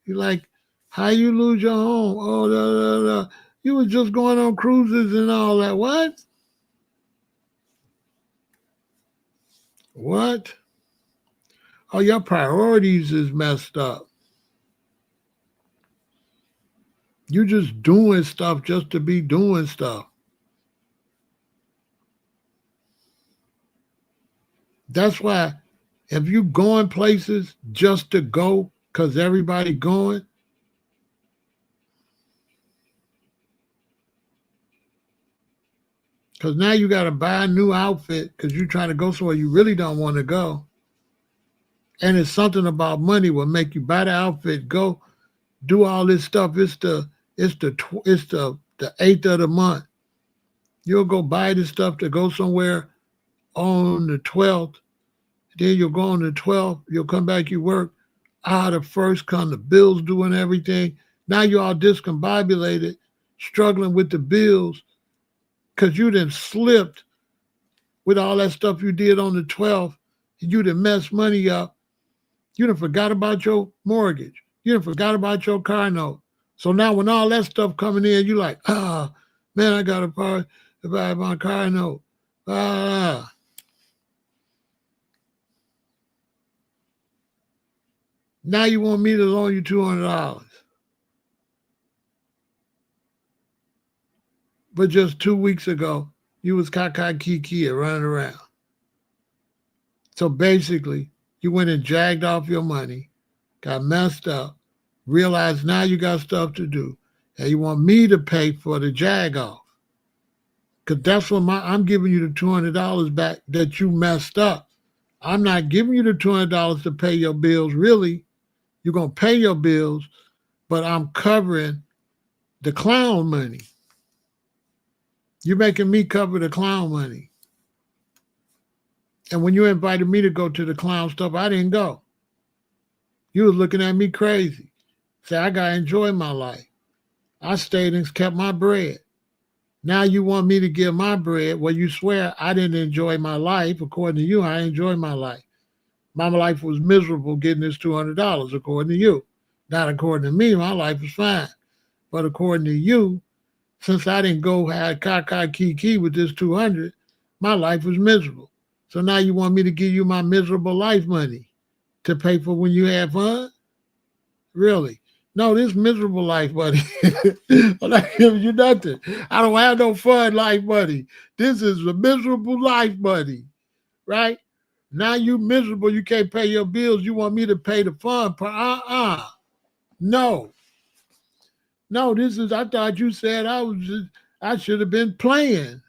You're like, how you lose your home? Oh, da, da, da. You was just going on cruises and all that. What? What? Oh, your priorities is messed up. You just doing stuff just to be doing stuff. That's why if you going places just to go because everybody going, because now you got to buy a new outfit because you're trying to go somewhere you really don't want to go. And it's something about money will make you buy the outfit, go do all this stuff. It's the 8th of the month. You'll go buy this stuff to go somewhere on the 12th. Then you'll go on the 12th. You'll come back, you work. The first come the bills doing everything. Now you're all discombobulated, struggling with the bills because you done slipped with all that stuff you did on the 12th. You done messed money up. You done forgot about your mortgage. You done forgot about your car note. So now when all that stuff coming in, you like, man, I got to buy my car note. Now you want me to loan you $200. But just 2 weeks ago, you was kiki running around. So basically, you went and jagged off your money, got messed up, realized now you got stuff to do, and you want me to pay for the jag off. Because that's what I'm giving you the $200 back that you messed up. I'm not giving you the $200 to pay your bills, really. You're going to pay your bills, but I'm covering the clown money. You're making me cover the clown money. And when you invited me to go to the clown stuff, I didn't go. You was looking at me crazy. Say, I got to enjoy my life. I stayed and kept my bread. Now you want me to give my bread? Well, you swear I didn't enjoy my life. According to you, I enjoyed my life. My life was miserable getting this $200, according to you. Not according to me, my life was fine. But according to you, since I didn't go have kiki with this 200, my life was miserable. So now you want me to give you my miserable life money to pay for when you have fun? Really? No, this miserable life money. I'm not giving you nothing. I don't have no fun life money. This is a miserable life money, right? Now you miserable. You can't pay your bills. You want me to pay the fun? No. No, this is, I thought you said I should have been playing.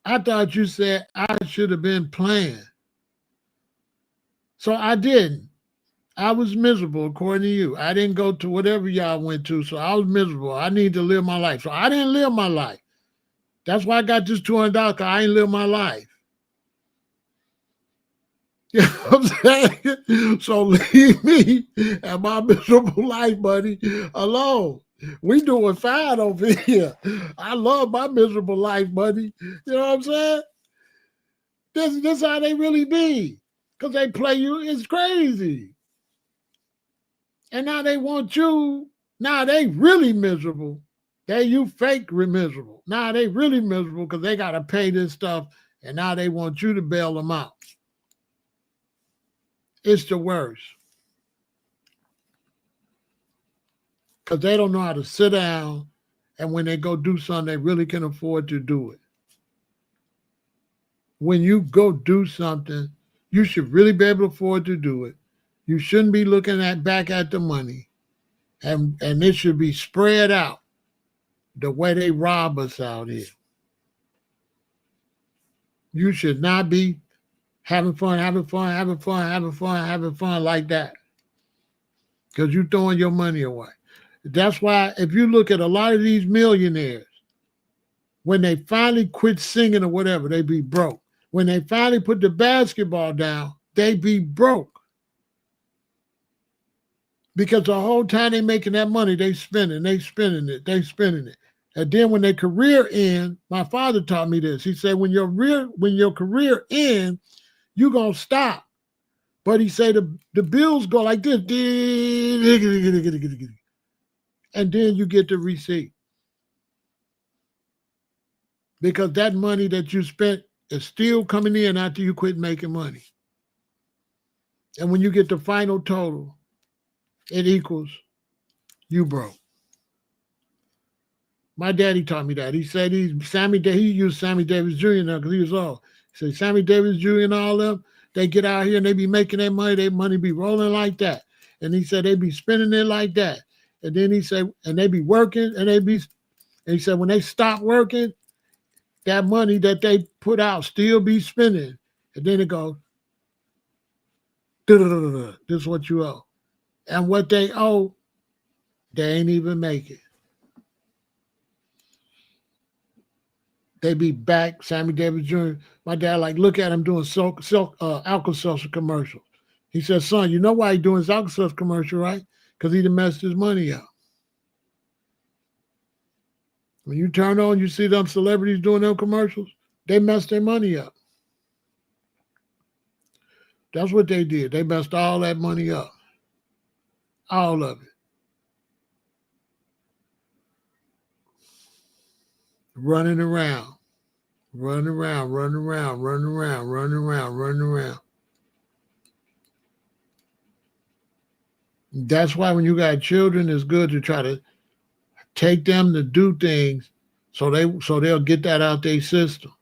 I thought you said I should have been playing. So I didn't. I was miserable, according to you. I didn't go to whatever y'all went to, so I was miserable. I need to live my life. So I didn't live my life. That's why I got this $200, because I ain't live my life. You know what I'm saying? So leave me and my miserable life, buddy, alone. We doing fine over here. I love my miserable life, buddy. You know what I'm saying? This how they really be. Because they play you, it's crazy. And now they want you, now they really miserable. You fake miserable. Now they really miserable because they got to pay this stuff, and now they want you to bail them out. It's the worst. Because they don't know how to sit down, and when they go do something, they really can afford to do it. When you go do something, you should really be able to afford to do it. You shouldn't be looking back at the money, and it should be spread out the way they rob us out here. You should not be having fun like that, because you're throwing your money away. That's why if you look at a lot of these millionaires, when they finally quit singing or whatever, they be broke. When they finally put the basketball down, they be broke. Because the whole time they making that money, they spending it. And then when their career ends, my father taught me this. He said, when your career ends, you're gonna stop. But he said the bills go like this, and then you get the receipt. Because that money that you spent is still coming in after you quit making money. And when you get the final total, it equals you broke. My daddy taught me that. He said he used Sammy Davis Jr. now because he was old. He said Sammy Davis Jr. and all them, they get out here and they be making their money be rolling like that. And he said they be spending it like that. And then he said, and they be working and he said when they stop working, that money that they put out still be spending. And then it goes, this is what you owe. And what they owe, they ain't even make it. They be back, Sammy Davis Jr. My dad look at him doing Alka-Seltzer commercials. He said, son, you know why he doing his Alka-Seltzer commercial, right? Because he done messed his money up. When you turn on, you see them celebrities doing them commercials, they messed their money up. That's what they did. They messed all that money up. All of it. Running around. That's why when you got children, it's good to try to take them to do things so they'll get that out their system.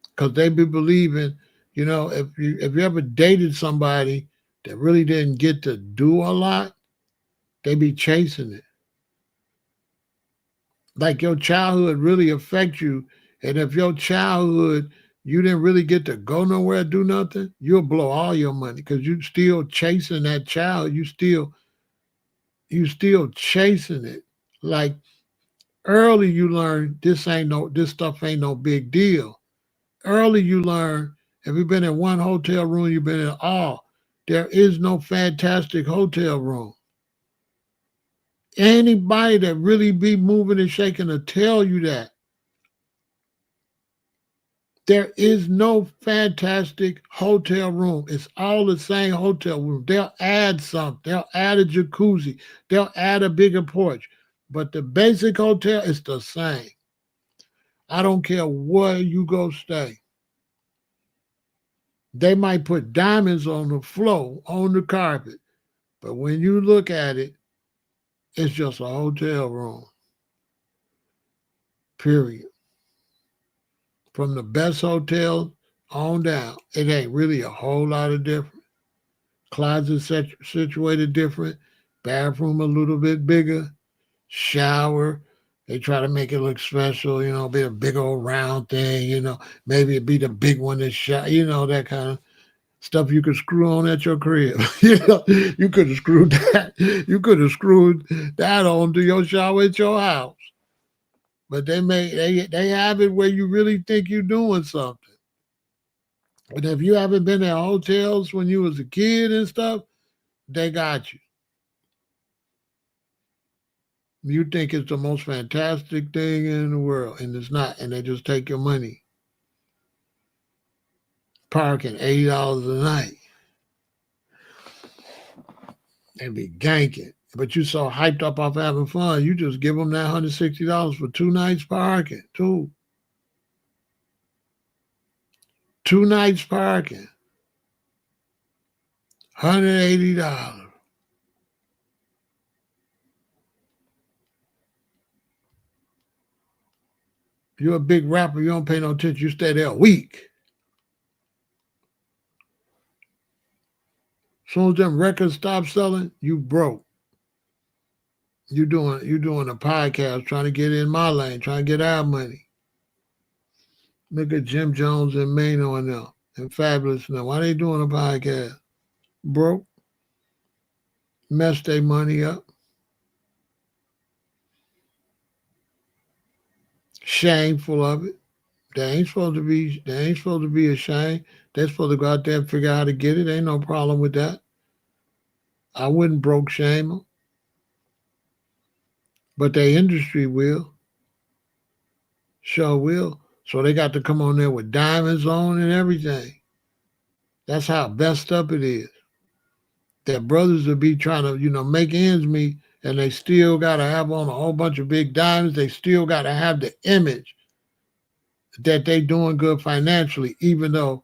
Because they be believing, if you ever dated somebody that really didn't get to do a lot, they be chasing it. Like your childhood really affects you. And if your childhood, you didn't really get to go nowhere, do nothing, you'll blow all your money because you still chasing that child. You still chasing it. Like early you learn this stuff ain't no big deal. Early you learn, if you've been in one hotel room, you've been in all. There is no fantastic hotel room. Anybody that really be moving and shaking to tell you that. There is no fantastic hotel room. It's all the same hotel room. They'll add something. They'll add a jacuzzi. They'll add a bigger porch. But the basic hotel is the same. I don't care where you go stay. They might put diamonds on the floor, on the carpet. But when you look at it, it's just a hotel room. Period. From the best hotel on down, it ain't really a whole lot of difference. Closet situated different. Bathroom a little bit bigger. Shower. They try to make it look special, be a big old round thing, maybe it be the big one that that kind of stuff you could screw on at your crib. You could have screwed that. You could have screwed that on to your shower at your house. But they have it where you really think you're doing something. But if you haven't been at hotels when you was a kid and stuff, they got you. You think it's the most fantastic thing in the world, and it's not, and they just take your money. Parking $80 a night. They be ganking. But you so hyped up off having fun, you just give them that $160 for 2 nights parking. Two nights parking. $180. You're a big rapper, you don't pay no attention, you stay there a week. Soon as them records stop selling, you broke. You doing a podcast trying to get in my lane, trying to get our money. Look at Jim Jones and Mano and them and Fabulous now. Why they doing a podcast? Broke, messed their money up. Shameful of it. They ain't supposed to be. They ain't supposed to be ashamed. They're supposed to go out there and figure out how to get it. Ain't no problem with that. I wouldn't broke shame them, but their industry will. Sure will. So they got to come on there with diamonds on and everything. That's how messed up it is. That brothers will be trying to, make ends meet, and they still got to have on a whole bunch of big diamonds. They still got to have the image that they doing good financially, even though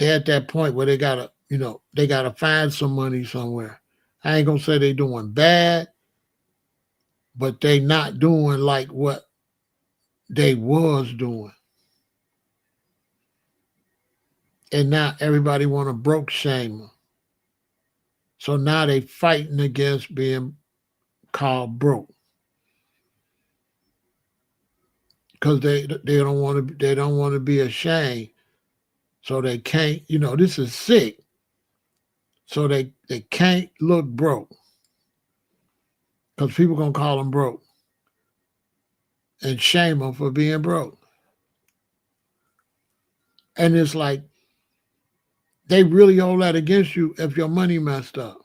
they're at that point where they gotta find some money somewhere. I ain't gonna say they doing bad, but they not doing like what they was doing. And now everybody want to broke shame them. So now they fighting against being called broke. Because they don't want to be ashamed. So they can't, this is sick. So they can't look broke. Because people gonna call them broke. And shame them for being broke. And it's like they really hold that against you if your money messed up.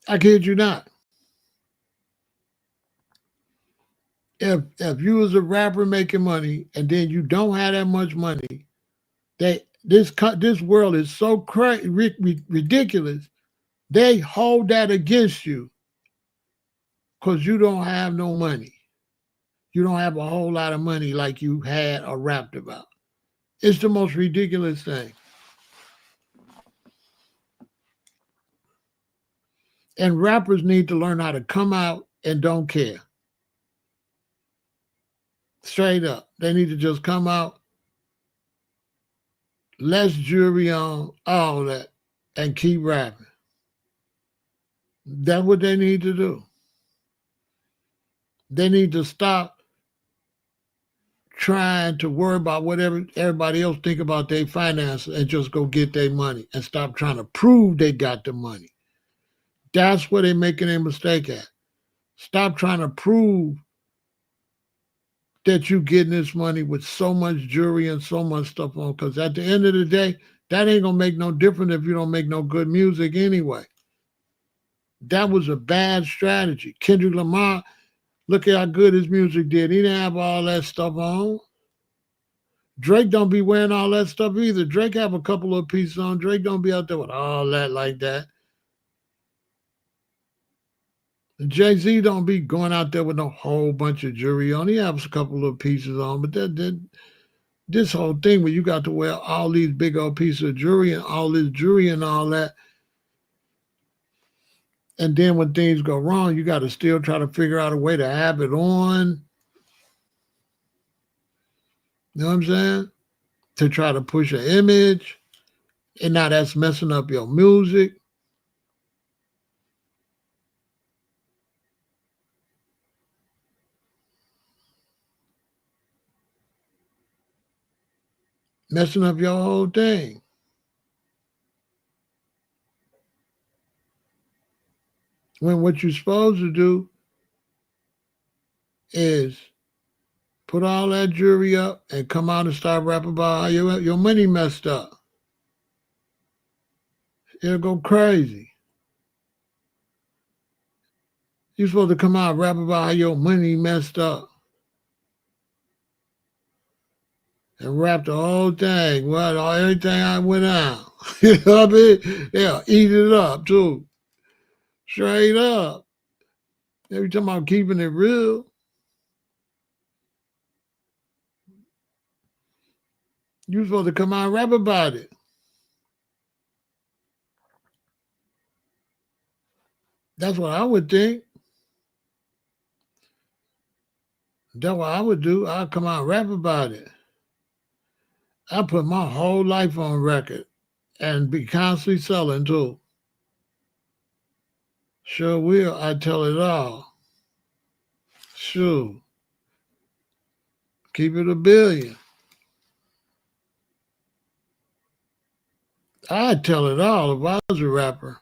I kid you not. If you was a rapper making money and then you don't have that much money, this world is so ridiculous. They hold that against you because you don't have no money. You don't have a whole lot of money like you had or rapped about. It's the most ridiculous thing. And rappers need to learn how to come out and don't care. Straight up. They need to just come out, less jewelry on, all that, and keep rapping. That's what they need to do. They need to stop trying to worry about whatever everybody else think about their finances and just go get their money and stop trying to prove they got the money. That's where they're making a mistake at. Stop trying to prove that you getting this money with so much jewelry and so much stuff on, because at the end of the day, that ain't gonna make no difference if you don't make no good music anyway. That was a bad strategy. Kendrick Lamar, look at how good his music did. He didn't have all that stuff on. Drake don't be wearing all that stuff either. Drake have a couple of pieces on. Drake don't be out there with all that like that. And Jay-Z don't be going out there with no whole bunch of jewelry on. He has a couple of pieces on, but this whole thing where you got to wear all these big old pieces of jewelry and all this jewelry and all that, and then when things go wrong, you got to still try to figure out a way to have it on. You know what I'm saying? To try to push an image, and now that's messing up your music. Messing up your whole thing. When what you're supposed to do is put all that jewelry up and come out and start rapping about how your money messed up. It'll go crazy. You're supposed to come out and rap about how your money messed up. And rap the whole thing. Well, everything I went out. You know what I mean? They'll eat it up too. Straight up. Every time I'm keeping it real. You're supposed to come out and rap about it. That's what I would think. That's what I would do. I'd come out and rap about it. I put my whole life on record. and be constantly selling too. Sure will. I tell it all. Sure. Keep it a billion. I'd tell it all if I was a rapper.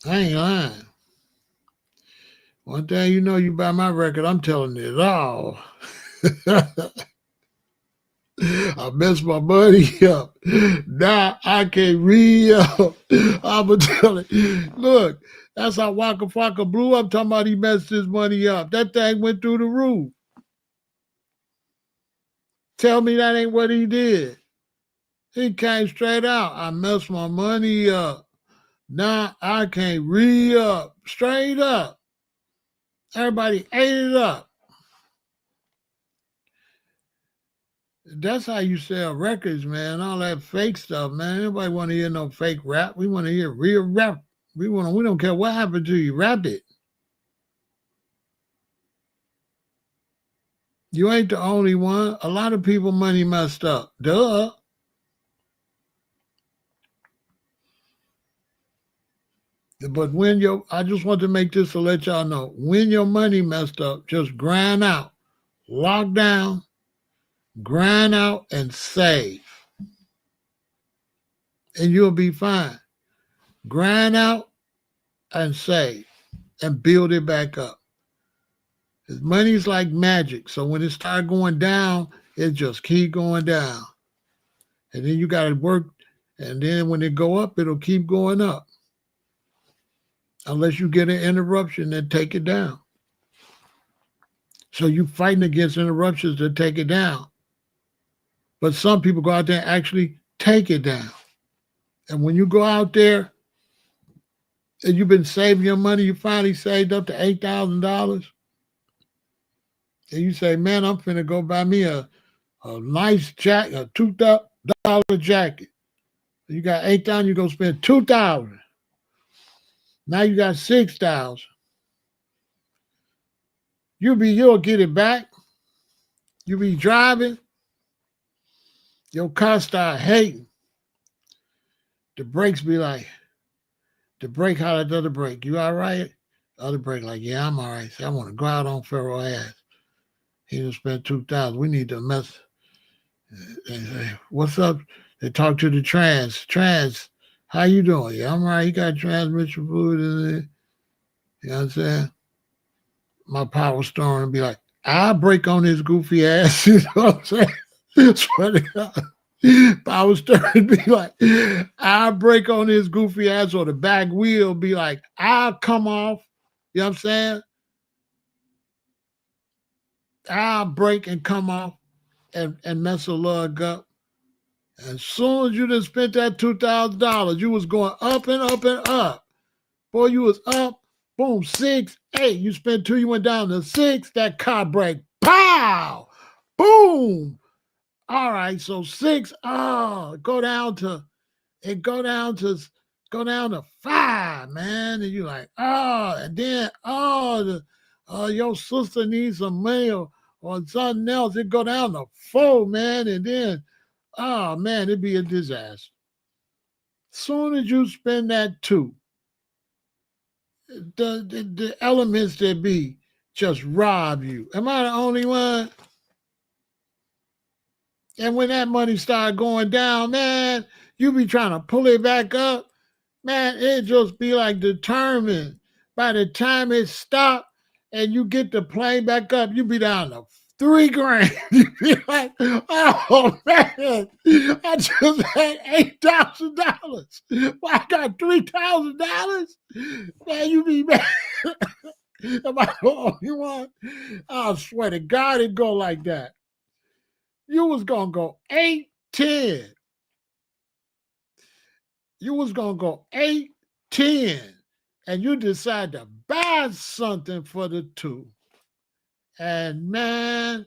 I ain't lying. One thing you know, you buy my record, I'm telling it all. I messed my money up. Now I can't re-up. I'ma tell it. Look, that's how Waka Flocka blew up, talking about he messed his money up. That thing went through the roof. Tell me that ain't what he did. He came straight out. I messed my money up. Now I can't re-up. Straight up. Everybody ate it up. That's how you sell records, man. All that fake stuff, man. Nobody want to hear no fake rap. We want to hear real rap. We don't care what happened to you. Rap it. You ain't the only one. A lot of people money messed up. Duh. But I just want to make this to let y'all know, when your money messed up, just grind out, lock down, grind out, and save. And you'll be fine. Grind out and save and build it back up. Money's like magic. So when it starts going down, it just keep going down. And then you got to work. And then when it go up, it'll keep going up. Unless you get an interruption and take it down. So you fighting against interruptions to take it down. But some people go out there and actually take it down. And when you go out there and you've been saving your money, you finally saved up to $8,000. And you say, man, I'm finna go buy me a nice jacket, a $2,000 jacket. You got 8,000, you go spend 2,000. Now you got 6,000. You'll get it back. You be driving, your car start hating. The brakes be like, the brake, how the other brake? You all right? The other brake like, yeah, I'm all right. Say, I want to go out on Pharaoh ass. He done spent 2,000. We need to mess. They say, what's up? They talk to the Trans, how you doing? Yeah, I'm all right. He got transmission fluid in it. You know what I'm saying? My power store and be like, I'll break on his goofy ass. You know what I'm saying? Swear to God. Power steering be like, I'll break on his goofy ass, or the back wheel be like, I'll come off. You know what I'm saying? I'll break and come off and mess a lug up. As soon as you done spent that $2,000, you was going up and up and up. Boy, you was up, boom, 6, 8. You spent 2, you went down to 6. That car brake, pow, boom. All right, so 6, go down to 5, man. And you like, and then your sister needs some money or something else. It go down to 4, man, and then man, it'd be a disaster. Soon as you spend that 2, the elements that be just rob you. Am I the only one? And when that money start going down, man, you be trying to pull it back up. Man, it just be like determined. By the time it stop and you get the plane back up, you be down to $3,000. You be like, oh man, I just had $8,000. Well, I got $3,000. Man, you be mad. Am I the only one? I swear to God, it go like that. You was gonna go 8, 10. You was gonna go 8, 10, and you decide to buy something for the 2. And man,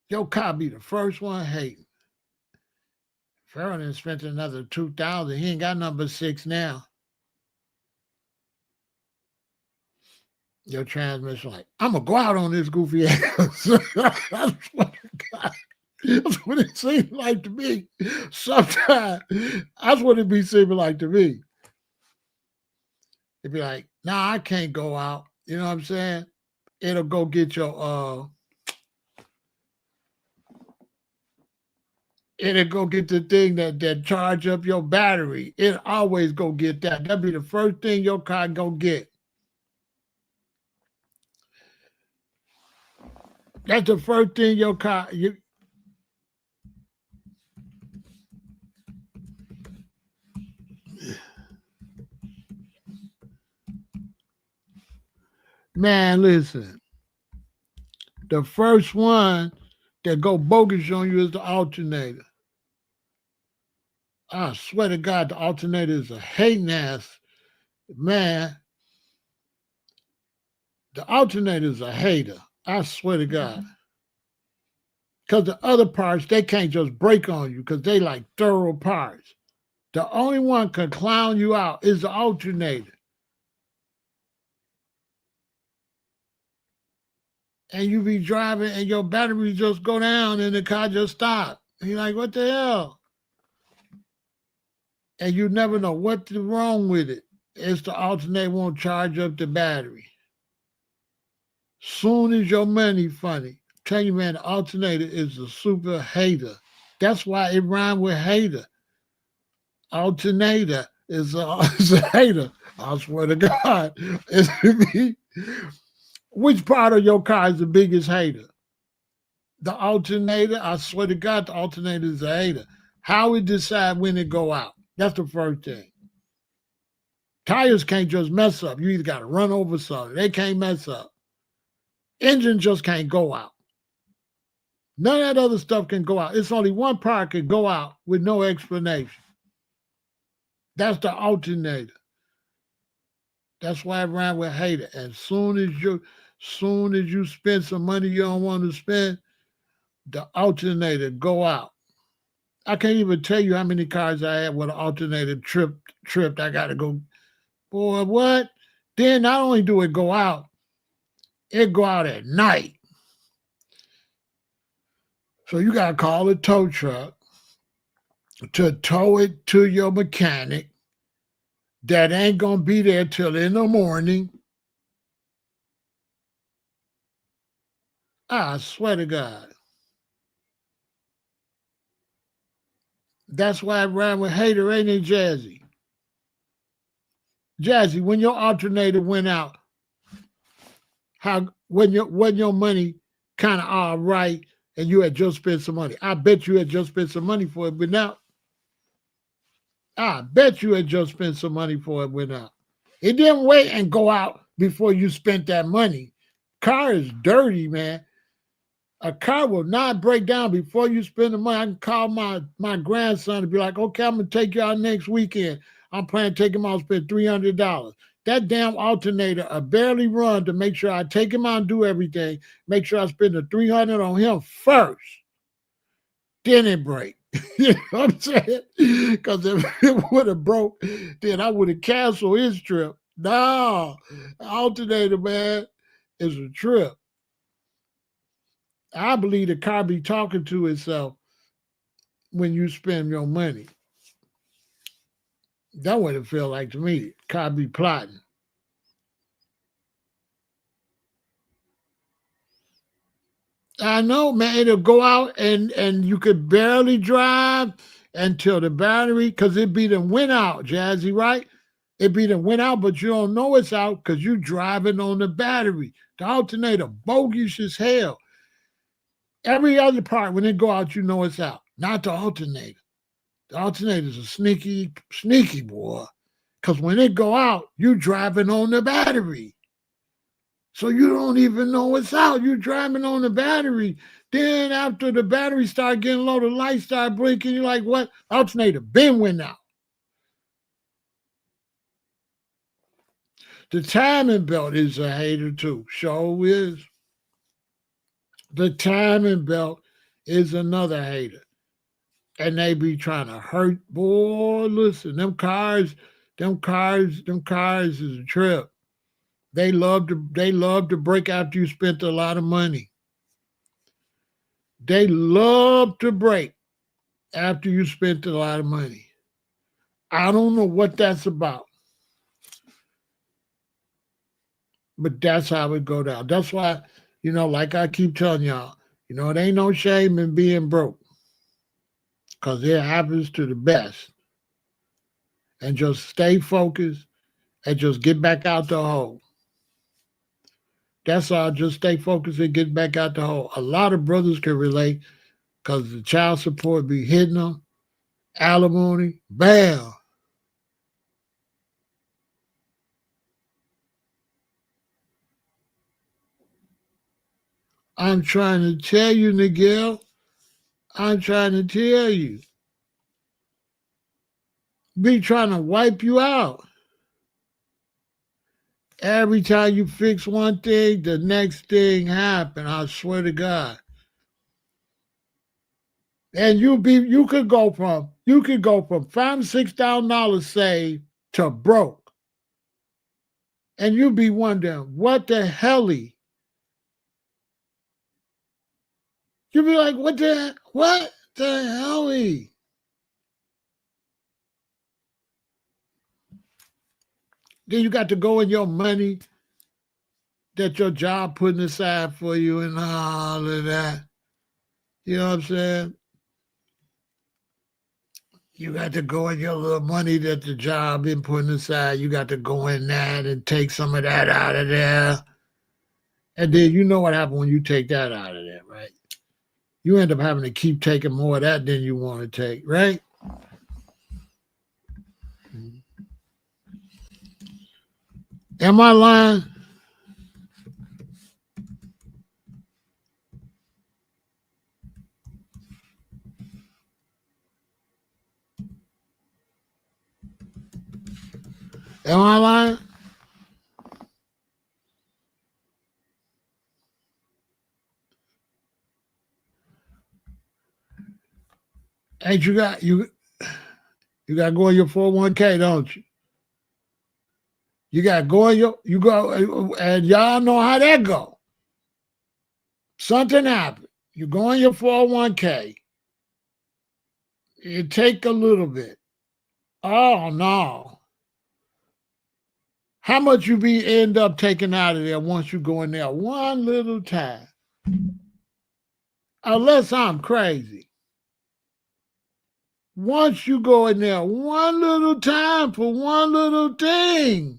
your car be the first one hating. Pharaoh done spent another 2,000. He ain't got number 6 now. Your transmission like, I'm gonna go out on this goofy ass. That's what it seems like to me. Sometimes that's what it be seeming like to me. It'd be like, nah, I can't go out. You know what I'm saying? It'll go get it'll go get the thing that charge up your battery. It always go get that. That'll be the first thing your car go get. That's the first thing your car. Man, listen. The first one that go bogus on you is the alternator. I swear to God, the alternator is a hating ass man. The alternator is a hater. I swear to God. Because the other parts, they can't just break on you because they like thorough parts. The only one can clown you out is the alternator. And you be driving and your battery just go down and the car just stop. And you're like, what the hell? And you never know what's wrong with it. It's the alternator won't charge up the battery. Soon as your money funny, tell you, man, the alternator is a super hater. That's why it rhymes with hater. Alternator is is a hater. I swear to God. Which part of your car is the biggest hater? The alternator, I swear to God, the alternator is a hater. How we decide when it go out? That's the first thing. Tires can't just mess up. You either got to run over something. They can't mess up. Engine just can't go out. None of that other stuff can go out. It's only one part can go out with no explanation. That's the alternator. That's why I ran with hater. And soon as you spend some money you don't want to spend, the alternator go out. I can't even tell you how many cars I had with an alternator tripped. I gotta go, boy, what? Then not only do it go out, it go out at night. So you gotta call a tow truck to tow it to your mechanic that ain't gonna be there till in the morning. I swear to God. That's why I ran with hater, ain't it, Jazzy? Jazzy, when your alternator went out, when your money kind of all right and you had just spent some money. I bet you had just spent some money for it, but now I bet you had just spent some money for it went out. It didn't wait and go out before you spent that money. Car is dirty, man. A car will not break down before you spend the money. I can call my grandson and be like, okay, I'm going to take you out next weekend. I'm planning to take him out and spend $300. That damn alternator, I barely run to make sure I take him out and do everything. Make sure I spend the $300 on him first. Then it break. You know what I'm saying? Because if it would have broke, then I would have canceled his trip. No, alternator, man, is a trip. I believe the car be talking to itself when you spend your money. That's what it feel like to me. Car be plotting. I know, man. It'll go out and you could barely drive until the battery, because it be done went out, Jazzy, right? It be done went out, but you don't know it's out because you driving on the battery. The alternator bogus as hell. Every other part, when it go out, you know it's out. Not the alternator. The alternator's a sneaky boy. Because when it go out, you driving on the battery. So you don't even know it's out. You're driving on the battery. Then after the battery start getting low, the lights start blinking. You're like, what? Alternator been went out. The timing belt is a hater too. Sure is. The timing belt is another hater. And they be trying to hurt. Boy, listen, them cars is a trip. They love to break after you spent a lot of money. They love to break after you spent a lot of money. I don't know what that's about, but that's how it go down. That's why, like I keep telling y'all, it ain't no shame in being broke because it happens to the best. And just stay focused and just get back out the hole. That's all. Just stay focused and get back out the hole. A lot of brothers can relate because the child support be hitting them, alimony, bam. I'm trying to tell you, Miguel. I'm trying to tell you. Be trying to wipe you out. Every time you fix one thing, the next thing happen. I swear to God. And you could go from $5,000 to $6,000 saved to broke. And you be wondering, what the helly? You be like, what the helly? Then you got to go in your money that your job putting aside for you and all of that. You know what I'm saying? You got to go in your little money that the job been putting aside. You got to go in that and take some of that out of there. And then you know what happens when you take that out of there, right? You end up having to keep taking more of that than you want to take, right? Am I lying? Am I lying? Ain't you got to go in your 401k, don't you? You got to go in you go, and y'all know how that go. Something happened. You go in your 401k. You take a little bit. Oh no. How much you be end up taking out of there once you go in there one little time? Unless I'm crazy. Once you go in there one little time for one little thing,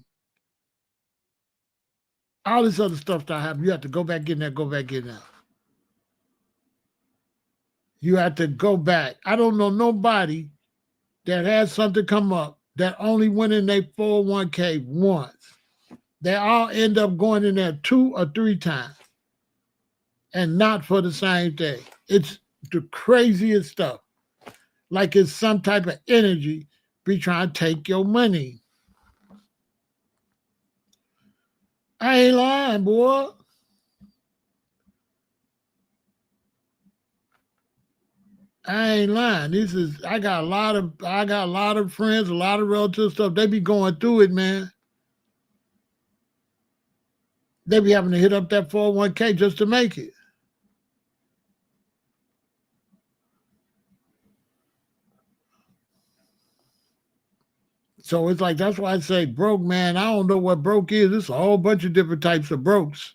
all this other stuff that happen, you have to go back in there, go back in there. You have to go back. I don't know nobody that had something come up that only went in their 401k once. They all end up going in there 2 or 3 times and not for the same thing. It's the craziest stuff. Like it's some type of energy be trying to take your money. I ain't lying, boy. I ain't lying. I got a lot of friends, a lot of relatives stuff. They be going through it, man. They be having to hit up that 401k just to make it. So it's like that's why I say broke, man. I don't know what broke is. It's a whole bunch of different types of brokes.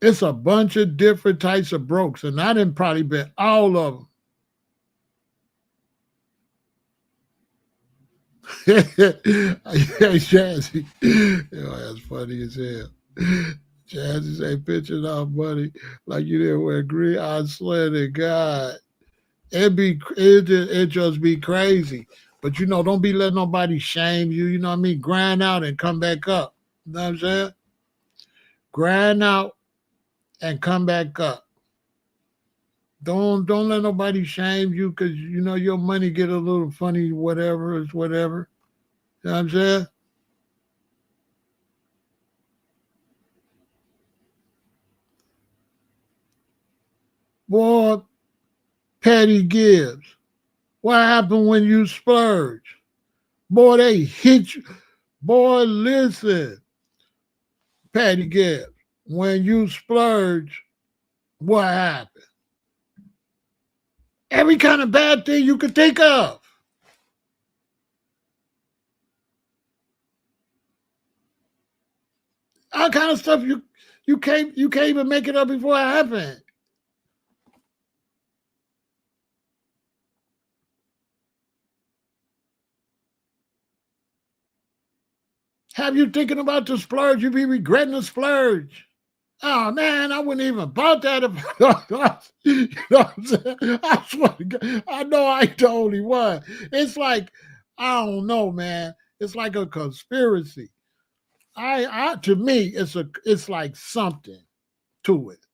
It's a bunch of different types of brokes, and I didn't probably bet all of them. Jazzy. That's funny as hell. Jazzy say pictures off money like you didn't wear green. I swear to God. It just be crazy. But don't be letting nobody shame you. You know what I mean? Grind out and come back up. You know what I'm saying? Grind out and come back up. Don't let nobody shame you because your money get a little funny, whatever is whatever. You know what I'm saying? Boy, Patty Gibbs, what happened when you splurge? Boy, they hit you. Boy, listen, Patty Gibbs, when you splurge, what happened? Every kind of bad thing you could think of. All kind of stuff you can't even make it up before it happened. Have you thinking about the splurge? You be regretting the splurge. Oh man, I wouldn't even bought that. You know what I'm saying? I swear to God, I know I ain't the only one. It's like, I don't know, man. It's like a conspiracy. I to me, it's like something to it.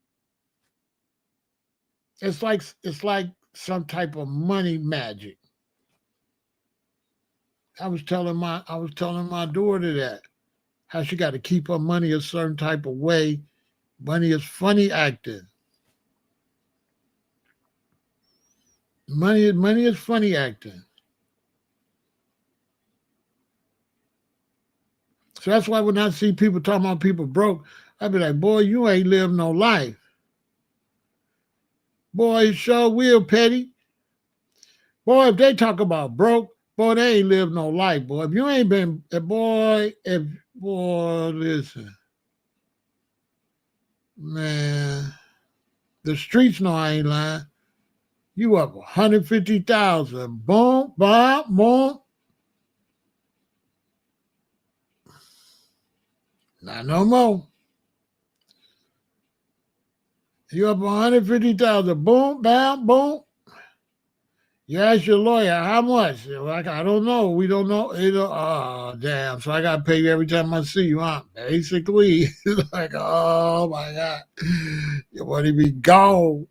It's like some type of money magic. I was telling my daughter that how she got to keep her money a certain type of way. Money is funny acting. Money is funny acting. So that's why when I see people talking about people broke, I be like, boy, you ain't lived no life. Boy, you sure will, Petty. Boy, if they talk about broke, boy, they ain't lived no life, boy. If you ain't been, boy, listen, man, the streets know I ain't lying. You up 150,000. Boom, boom, boom. Not no more. You up 150,000. Boom, bam, boom. You ask your lawyer how much. Like, I don't know. We don't know. Oh, damn. So I got to pay you every time I see you, huh? Basically, like, oh my God. Your money be gone.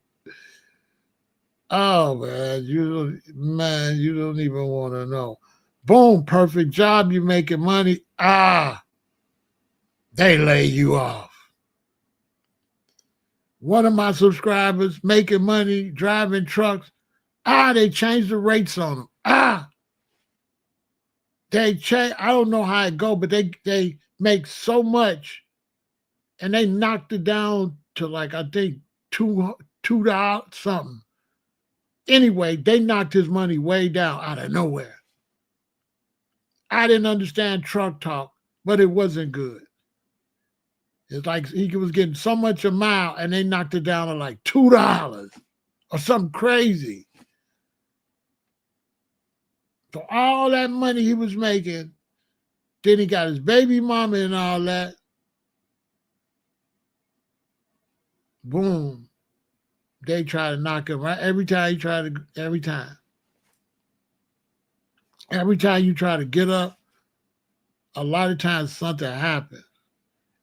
Oh man, you don't even want to know. Boom, perfect job. You making money. They lay you off. One of my subscribers making money, driving trucks. They changed the rates on them. They change. I don't know how it go, but they make so much, and they knocked it down to like I think $2 something. Anyway, they knocked his money way down out of nowhere. I didn't understand truck talk, but it wasn't good. It's like he was getting so much a mile, and they knocked it down to like $2 or something crazy. So all that money he was making, then he got his baby mama and all that. Boom. They try to knock him right every time every time. Every time you try to get up, a lot of times something happens.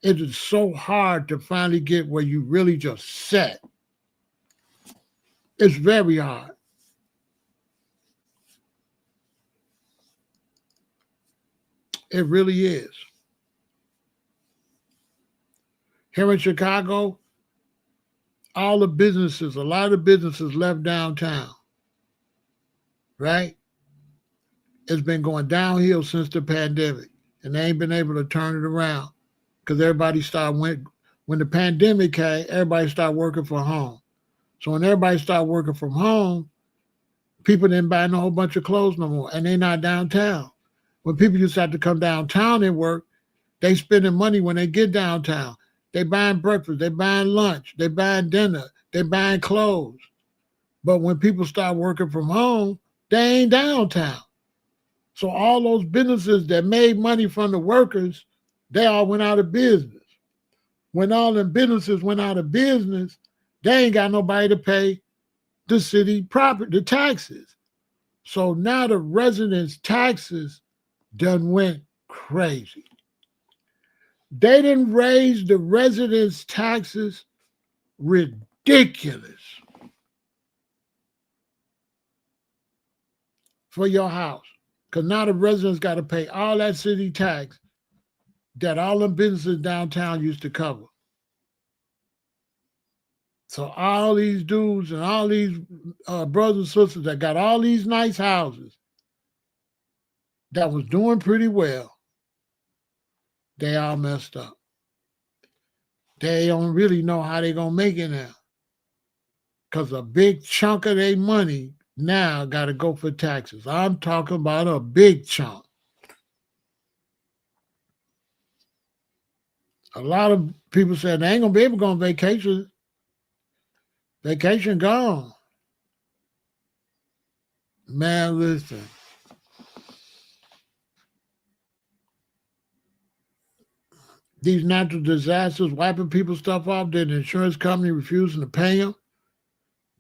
It is so hard to finally get where you really just set. It's very hard. It really is. Here in Chicago, a lot of the businesses left downtown, right? It's been going downhill since the pandemic, and they ain't been able to turn it around because when the pandemic came, everybody started working from home. So when everybody started working from home, people didn't buy no whole bunch of clothes no more, and they not downtown. When people used to have to come downtown and work, they spending money when they get downtown. They buying breakfast, they buying lunch, they buying dinner, they buying clothes. But when people start working from home, they ain't downtown. So all those businesses that made money from the workers, they all went out of business. When all them businesses went out of business, they ain't got nobody to pay the city property, the taxes. So now the residents' taxes done went crazy. They didn't raise the residents' taxes ridiculous for your house. Because now the residents got to pay all that city tax that all the businesses downtown used to cover. So all these dudes and all these brothers and sisters that got all these nice houses that was doing pretty well, They all messed up. They don't really know how they're going to make it now. Because a big chunk of their money now got to go for taxes. I'm talking about a big chunk. A lot of people said they ain't going to be able to go on vacation. Vacation gone. Man, listen. These natural disasters wiping people's stuff off, then the insurance company refusing to pay them.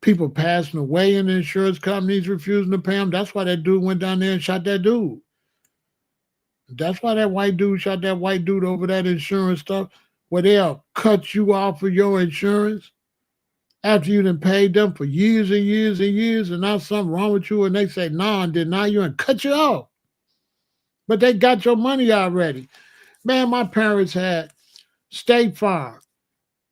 People passing away and the insurance companies refusing to pay them. That's why that dude went down there and shot that dude. That's why that white dude shot that white dude over that insurance stuff, where they'll cut you off of your insurance after you done paid them for years and years and years, and now something wrong with you, and they say, no, and deny you and cut you off. But they got your money already. Man, my parents had State Farm,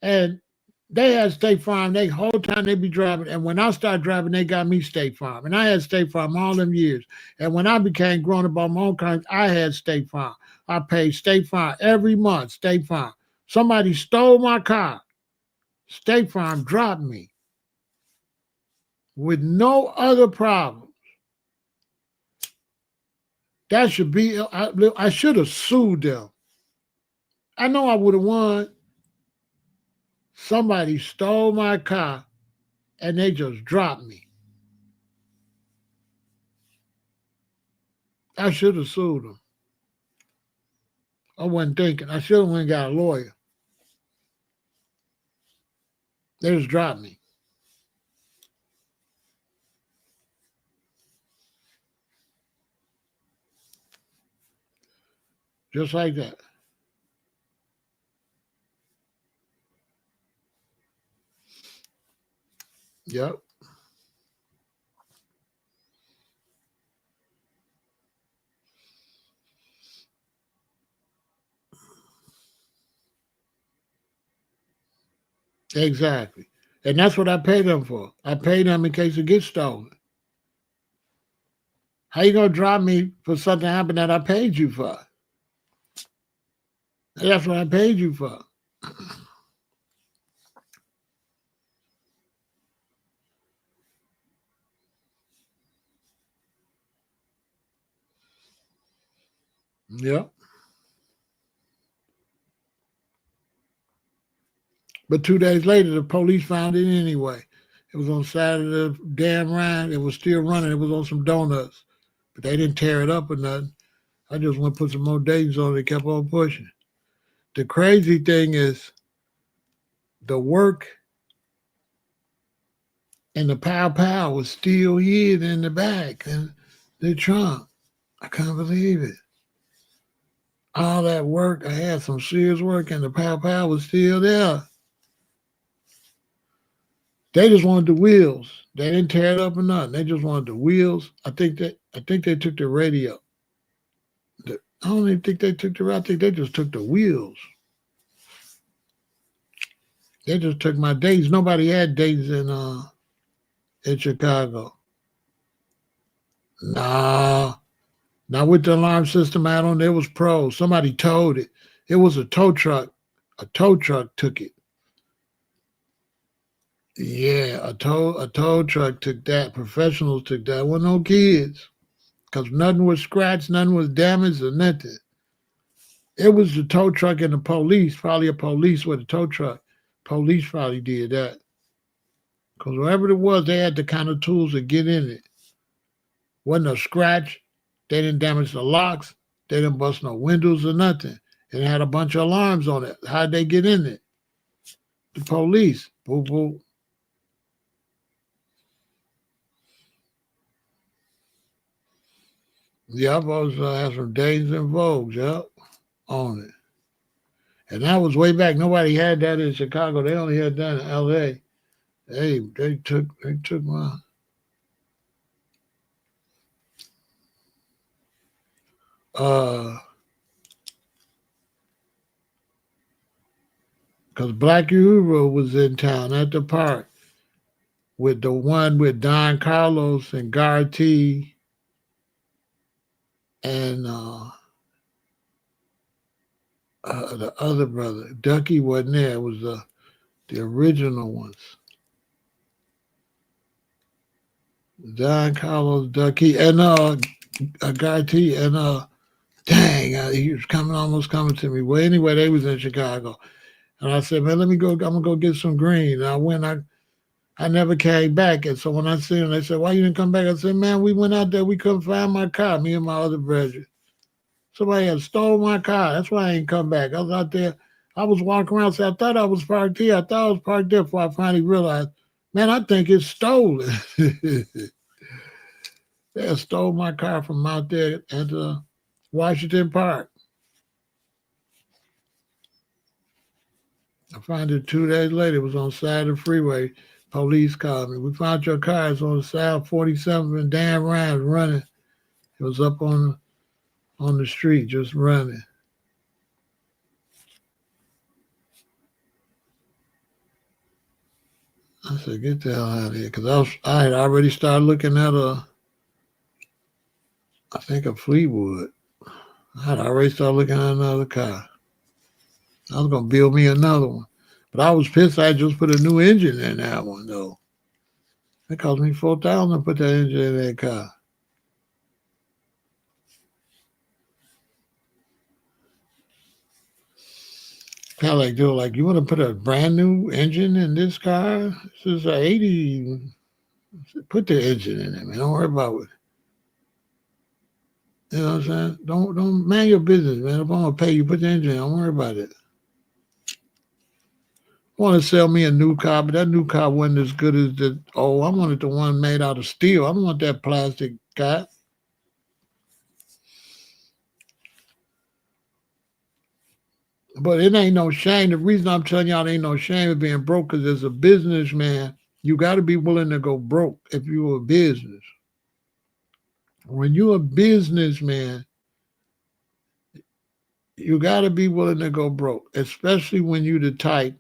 and they had State Farm. They whole time they be driving, and when I started driving, they got me State Farm, and I had State Farm all them years. And when I became grown up on my own kind, I had State Farm. I paid State Farm every month. State Farm. Somebody stole my car. State Farm dropped me with no other problems. That should be. I should have sued them. I know I would have won. Somebody stole my car and they just dropped me. I should have sued them. I wasn't thinking. I should have went and got a lawyer. They just dropped me. Just like that. Yep. Exactly. And that's what I paid them for. I paid them in case it gets stolen. How you gonna drop me for something happened that I paid you for? That's what I paid you for. Yep. But 2 days later, the police found it anyway. It was on side of the damn Rhine. It was still running. It was on some donuts. But they didn't tear it up or nothing. I just went to put some more dates on it and kept on pushing. The crazy thing is the work and the pow was still hid in the back and the trunk. I can't believe it. All that work, I had some serious work, and the pow was still there. They just wanted the wheels. They didn't tear it up or nothing. They just wanted the wheels. I think they took the radio. I don't even think they took the radio. I think they just took the wheels. They just took my dates. Nobody had dates in Chicago. Nah. Not with the alarm system out on. It was pros. Somebody towed it. It was a tow truck. A tow truck took it. Yeah, a tow truck took that. Professionals took that. Wasn't no kids. Because nothing was scratched, nothing was damaged or nothing. It was the tow truck and the police, probably a police with a tow truck. Police probably did that. Because wherever it was, they had the kind of tools to get in it. Wasn't a scratch. They didn't damage the locks. They didn't bust no windows or nothing. And it had a bunch of alarms on it. How'd they get in it? The police. Boo boo. Yep, I was had some Days and Vogues, yep, on it. And that was way back. Nobody had that in Chicago. They only had that in LA. They took my because Black Uhuru was in town at the park with the one with Don Carlos and Garty and the other brother. Ducky wasn't there. It was the original ones. Don Carlos Ducky and a guy T and dang, he was almost coming to me. Well, anyway, they was in Chicago, and I said, man, let me go. I'm gonna go get some green. And I went. I never came back. And so when I see them, they said, why you didn't come back? I said, man, we went out there. We couldn't find my car. Me and my other brethren. Somebody had stole my car. That's why I ain't come back. I was out there. I was walking around. So I thought I was parked here. I thought I was parked there before I finally realized, man, I think it's stolen. They had stole my car from out there at Washington Park. I found it 2 days later. It was on the side of the freeway. Police called me. We found your car. It's on the side of 47th and Dan Ryan's running. It was up on the street just running. I said, get the hell out of here. Because I had already started looking at I think a Fleetwood. I had already started looking at another car. I was going to build me another one. But I was pissed I just put a new engine in that one, though. It cost me $4,000 to put that engine in that car. Kind of like, dude, like, you want to put a brand new engine in this car? This is an 80. Put the engine in it, man. Don't worry about it. You know what I'm saying? Don't man your business, man. If I'm gonna pay you, put the engine in. Don't worry about it. I want to sell me a new car, but that new car wasn't as good as the old. I wanted the one made out of steel. I don't want that plastic car. But it ain't no shame. The reason I'm telling y'all it ain't no shame of being broke because as a businessman, you got to be willing to go broke if you're a business. When you're a businessman, you got to be willing to go broke, especially when you're the type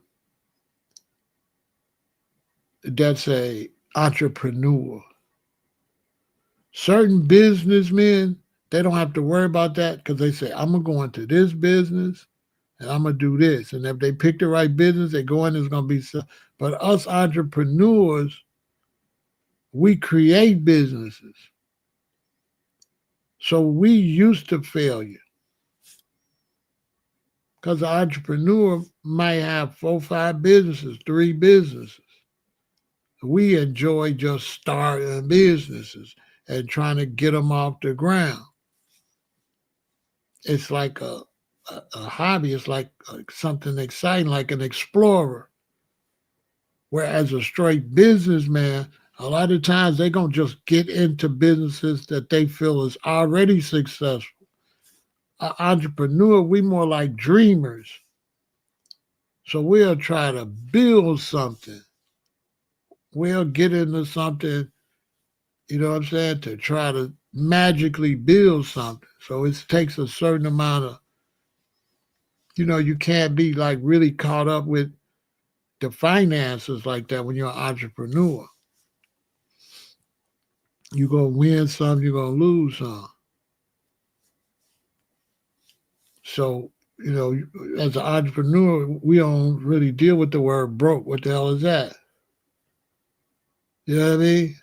that's a entrepreneur. Certain businessmen, they don't have to worry about that because they say, I'm going to go into this business and I'm going to do this. And if they pick the right business, they go in, it's going to be so. But us entrepreneurs, we create businesses. So we used to failure. Because an entrepreneur might have 4, 5 businesses, 3 businesses. We enjoy just starting businesses and trying to get them off the ground. It's like a hobby. It's like something exciting, like an explorer. Whereas a straight businessman, a lot of times they're going to just get into businesses that they feel is already successful. An entrepreneur, we more like dreamers. So we'll try to build something. We'll get into something, you know what I'm saying, to try to magically build something. So it takes a certain amount of, you can't be like really caught up with the finances like that when you're an entrepreneur. You're going to win some, you're going to lose some. So, as an entrepreneur, we don't really deal with the word broke. What the hell is that? You know what I mean?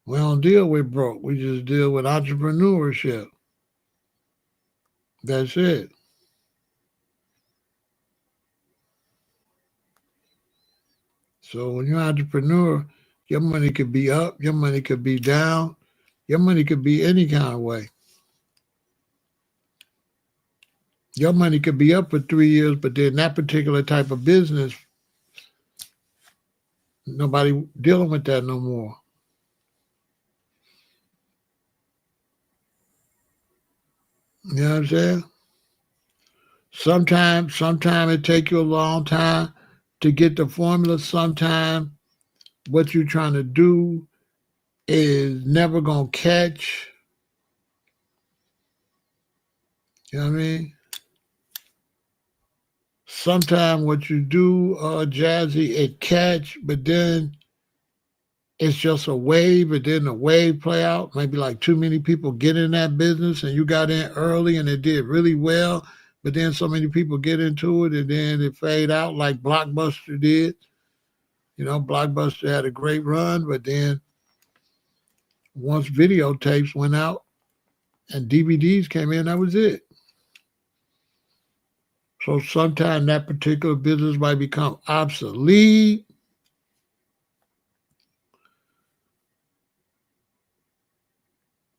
We don't deal with broke. We just deal with entrepreneurship. That's it. So when you're an entrepreneur, your money could be up, your money could be down, your money could be any kind of way. Your money could be up for 3 years, but then that particular type of business, nobody dealing with that no more. You know what I'm saying? Sometimes it take you a long time to get the formula. Sometimes what you're trying to do is never going to catch. You know what I mean? Sometimes what you do, Jazzy, it catch, but then it's just a wave, and then the wave play out. Maybe like too many people get in that business and you got in early and it did really well, but then so many people get into it and then it fade out like Blockbuster did. You know, Blockbuster had a great run, but then once videotapes went out and DVDs came in, that was it. So sometimes that particular business might become obsolete.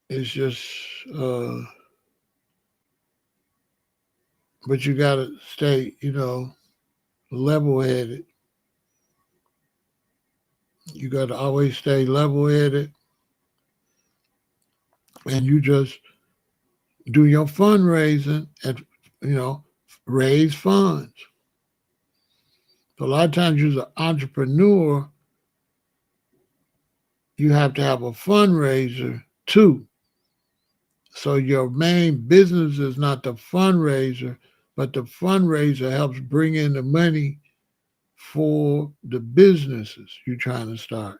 It's just, uh, but you got to stay, you know, level headed. You got to always stay level headed, and you just do your fundraising and, you know, raise funds. So a lot of times, you're an entrepreneur, you have to have a fundraiser too. So your main business is not the fundraiser, but the fundraiser helps bring in the money for the businesses you're trying to start.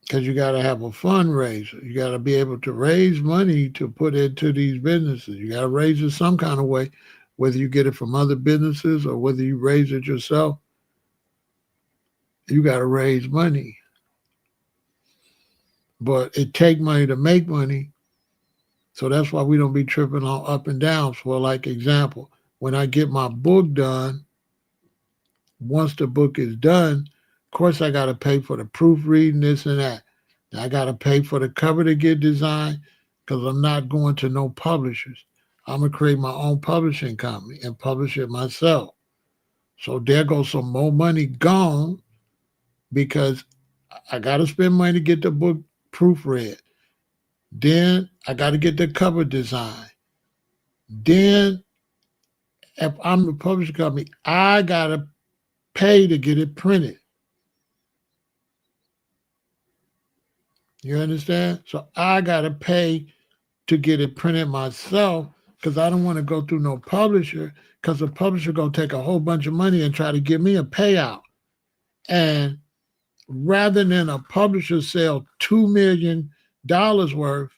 Because you got to have a fundraiser. You got to be able to raise money to put into these businesses. You got to raise it some kind of way, whether you get it from other businesses or whether you raise it yourself. You got to raise money. But it takes money to make money. So that's why we don't be tripping on up and downs. For like example, when I get my book done, once the book is done, of course I got to pay for the proofreading, this and that. I got to pay for the cover to get designed because I'm not going to no publishers. I'm going to create my own publishing company and publish it myself. So there goes some more money gone because I got to spend money to get the book proofread. Then I got to get the cover design. Then if I'm a publishing company, I got to pay to get it printed. You understand? So I got to pay to get it printed myself because I don't want to go through no publisher because the publisher going to take a whole bunch of money and try to give me a payout. And rather than a publisher sell $2 million worth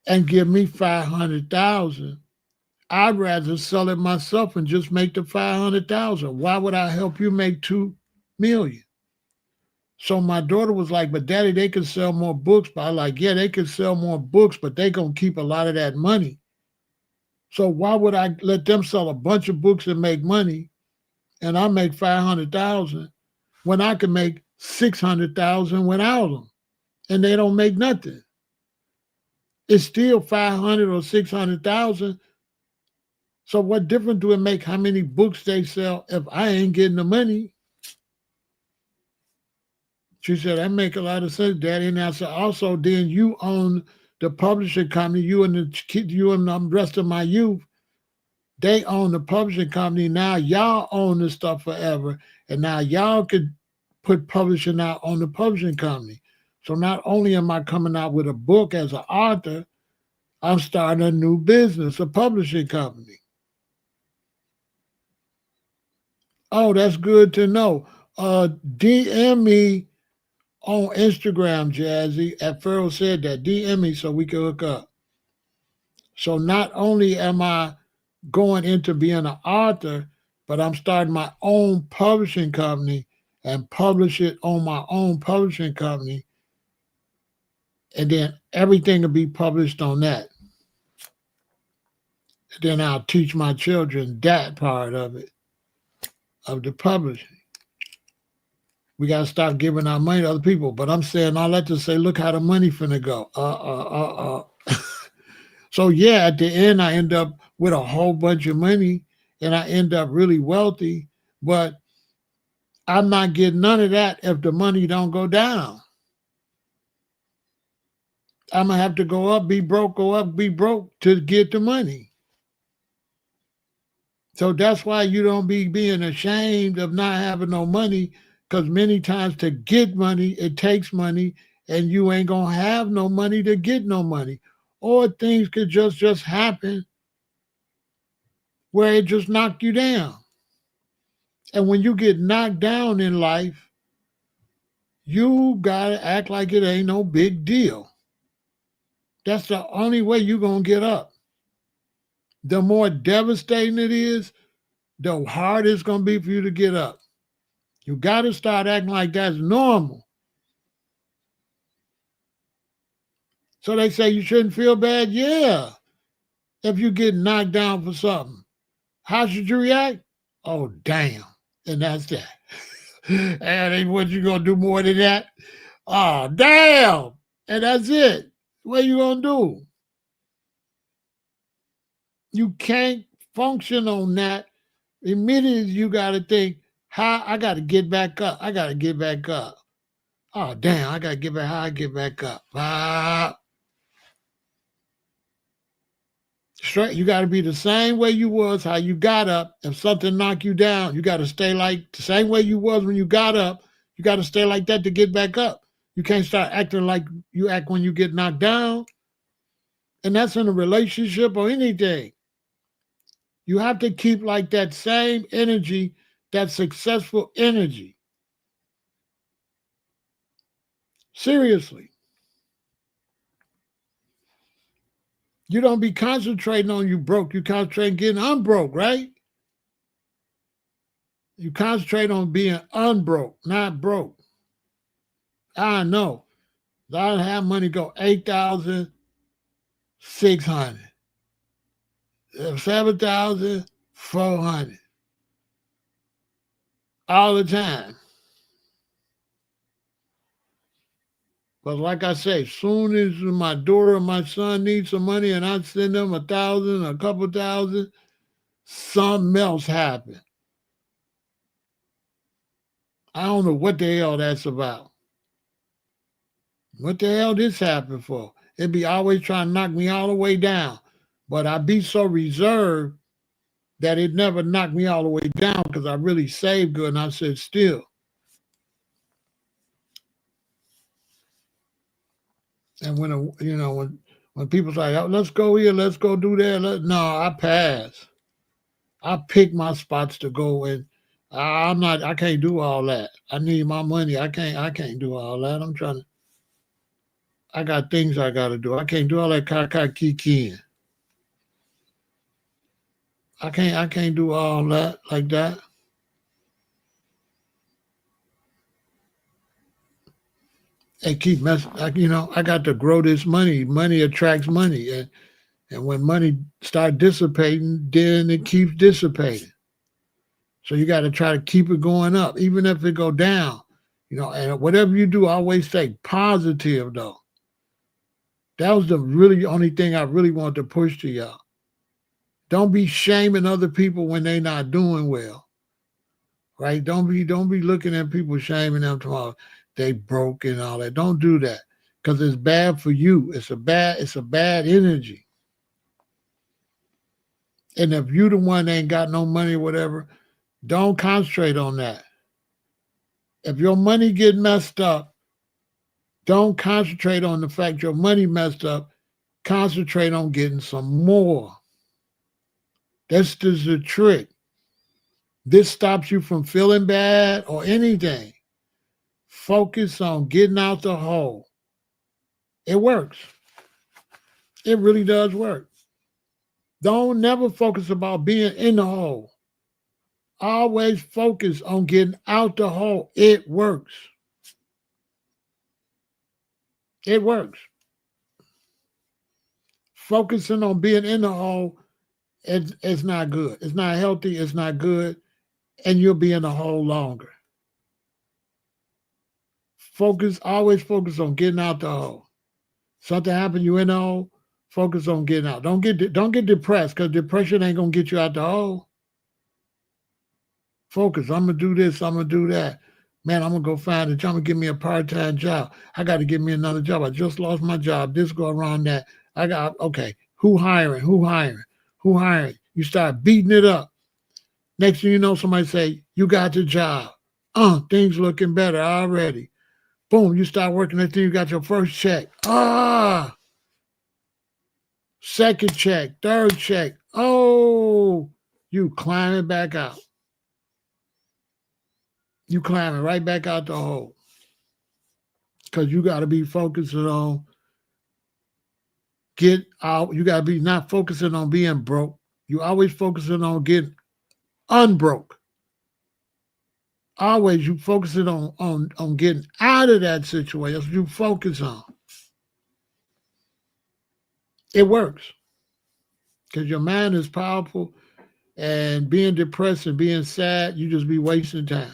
and give me $500,000, I'd rather sell it myself and just make the $500,000. Why would I help you make $2 million? So my daughter was like, but daddy, they could sell more books. But I like, yeah, they could sell more books, but they going to keep a lot of that money. So why would I let them sell a bunch of books and make money and I make 500,000 when I can make 600,000 without them and they don't make nothing? It's still 500 or 600,000. So what difference do it make how many books they sell if I ain't getting the money? She said, that make a lot of sense, Daddy. And I said, also, then you own the publishing company, you and the rest of my youth, they own the publishing company. Now y'all own the stuff forever. And now y'all could put publishing out on the publishing company. So not only am I coming out with a book as an author, I'm starting a new business, a publishing company. Oh, that's good to know. DM me on Instagram, Jazzy, at Pharaoh said that. DM me so we can hook up. So not only am I going into being an author, but I'm starting my own publishing company and publish it on my own publishing company. And then everything will be published on that. And then I'll teach my children that part of it, of the publishing. We got to stop giving our money to other people. But I'm saying all that to say, look how the money finna go. So yeah, at the end, I end up with a whole bunch of money and I end up really wealthy, but I'm not getting none of that if the money don't go down. I'm going to have to go up, be broke, go up, be broke to get the money. So that's why you don't be being ashamed of not having no money, because many times to get money, it takes money, and you ain't going to have no money to get no money. Or things could just happen where it just knock you down. And when you get knocked down in life, You gotta act like it ain't no big deal. That's the only way you're gonna get up. The more devastating it is, the harder it's gonna be for you to get up. You gotta start acting like that's normal. So they say you shouldn't feel bad. Yeah. If you get knocked down for something, how should you react? Oh, damn. And that's that. And what you gonna do more than that? Oh, damn. And that's it. What you gonna do? You can't function on that. Immediately you gotta think, how I gotta get back up. I gotta get back up. Oh, damn, I gotta get back. How I get back up? Straight, you gotta be the same way you was how you got up. If something knock you down, you gotta stay like the same way you was when you got up. You gotta stay like that to get back up. You can't start acting like you act when you get knocked down. And that's in a relationship or anything. You have to keep like that same energy, that successful energy. Seriously. You don't be concentrating on you broke. You concentrate on getting unbroke, right? You concentrate on being unbroke, not broke. I know. I have money go 8,600, 7,400 all the time. But like I say, soon as my daughter or my son needs some money and I send them 1,000, a couple thousand, something else happen. I don't know what the hell that's about. What the hell this happened for? It be always trying to knock me all the way down. But I be so reserved that it never knocked me all the way down because I really saved good and I said still. And when people say, oh, let's go here, let's go do that, no, I pass. I pick my spots to go and I can't do all that. I need my money. I can't do all that. I got things I gotta do. I can't do all that kikiing. I can't do all that like that. And keep messing. I got to grow this money. Money attracts money, and when money start dissipating, then it keeps dissipating. So you got to try to keep it going up, even if it go down. And whatever you do, always stay positive though. That was the really only thing I really want to push to y'all. Don't be shaming other people when they not doing well. Right? Don't be looking at people shaming them tomorrow. They broke and all that. Don't do that. Because it's bad for you. It's a bad energy. And if you the one that ain't got no money or whatever, don't concentrate on that. If your money get messed up, don't concentrate on the fact your money messed up. Concentrate on getting some more. That's just the trick. This stops you from feeling bad or anything. Focus on getting out the hole. It works. It really does work. Don't never focus about being in the hole. Always focus on getting out the hole. It works. It works. Focusing on being in the hole, it's not good. It's not healthy. It's not good. And you'll be in the hole longer. Always focus on getting out the hole. Something happened, you in the hole, focus on getting out. Don't get depressed because depression ain't gonna get you out the hole. Focus. I'm gonna do this. I'm gonna do that. Man, I'm gonna go find a job. I'm gonna give me a part-time job. I got to give me another job. I just lost my job. This go around that. Okay. Who hiring? Who hiring? Who hiring? You start beating it up. Next thing you know, somebody say, you got the job. Things looking better already. Boom, you start working until you got your first check. Second check, third check. Oh, you climbing back out. You climbing right back out the hole. because you got to be focusing on get out. You got to be not focusing on being broke. You always focusing on getting unbroke. Always you focusing on getting out of that situation. That's what you focus on. It works because your mind is powerful, and being depressed and being sad, you just be wasting time.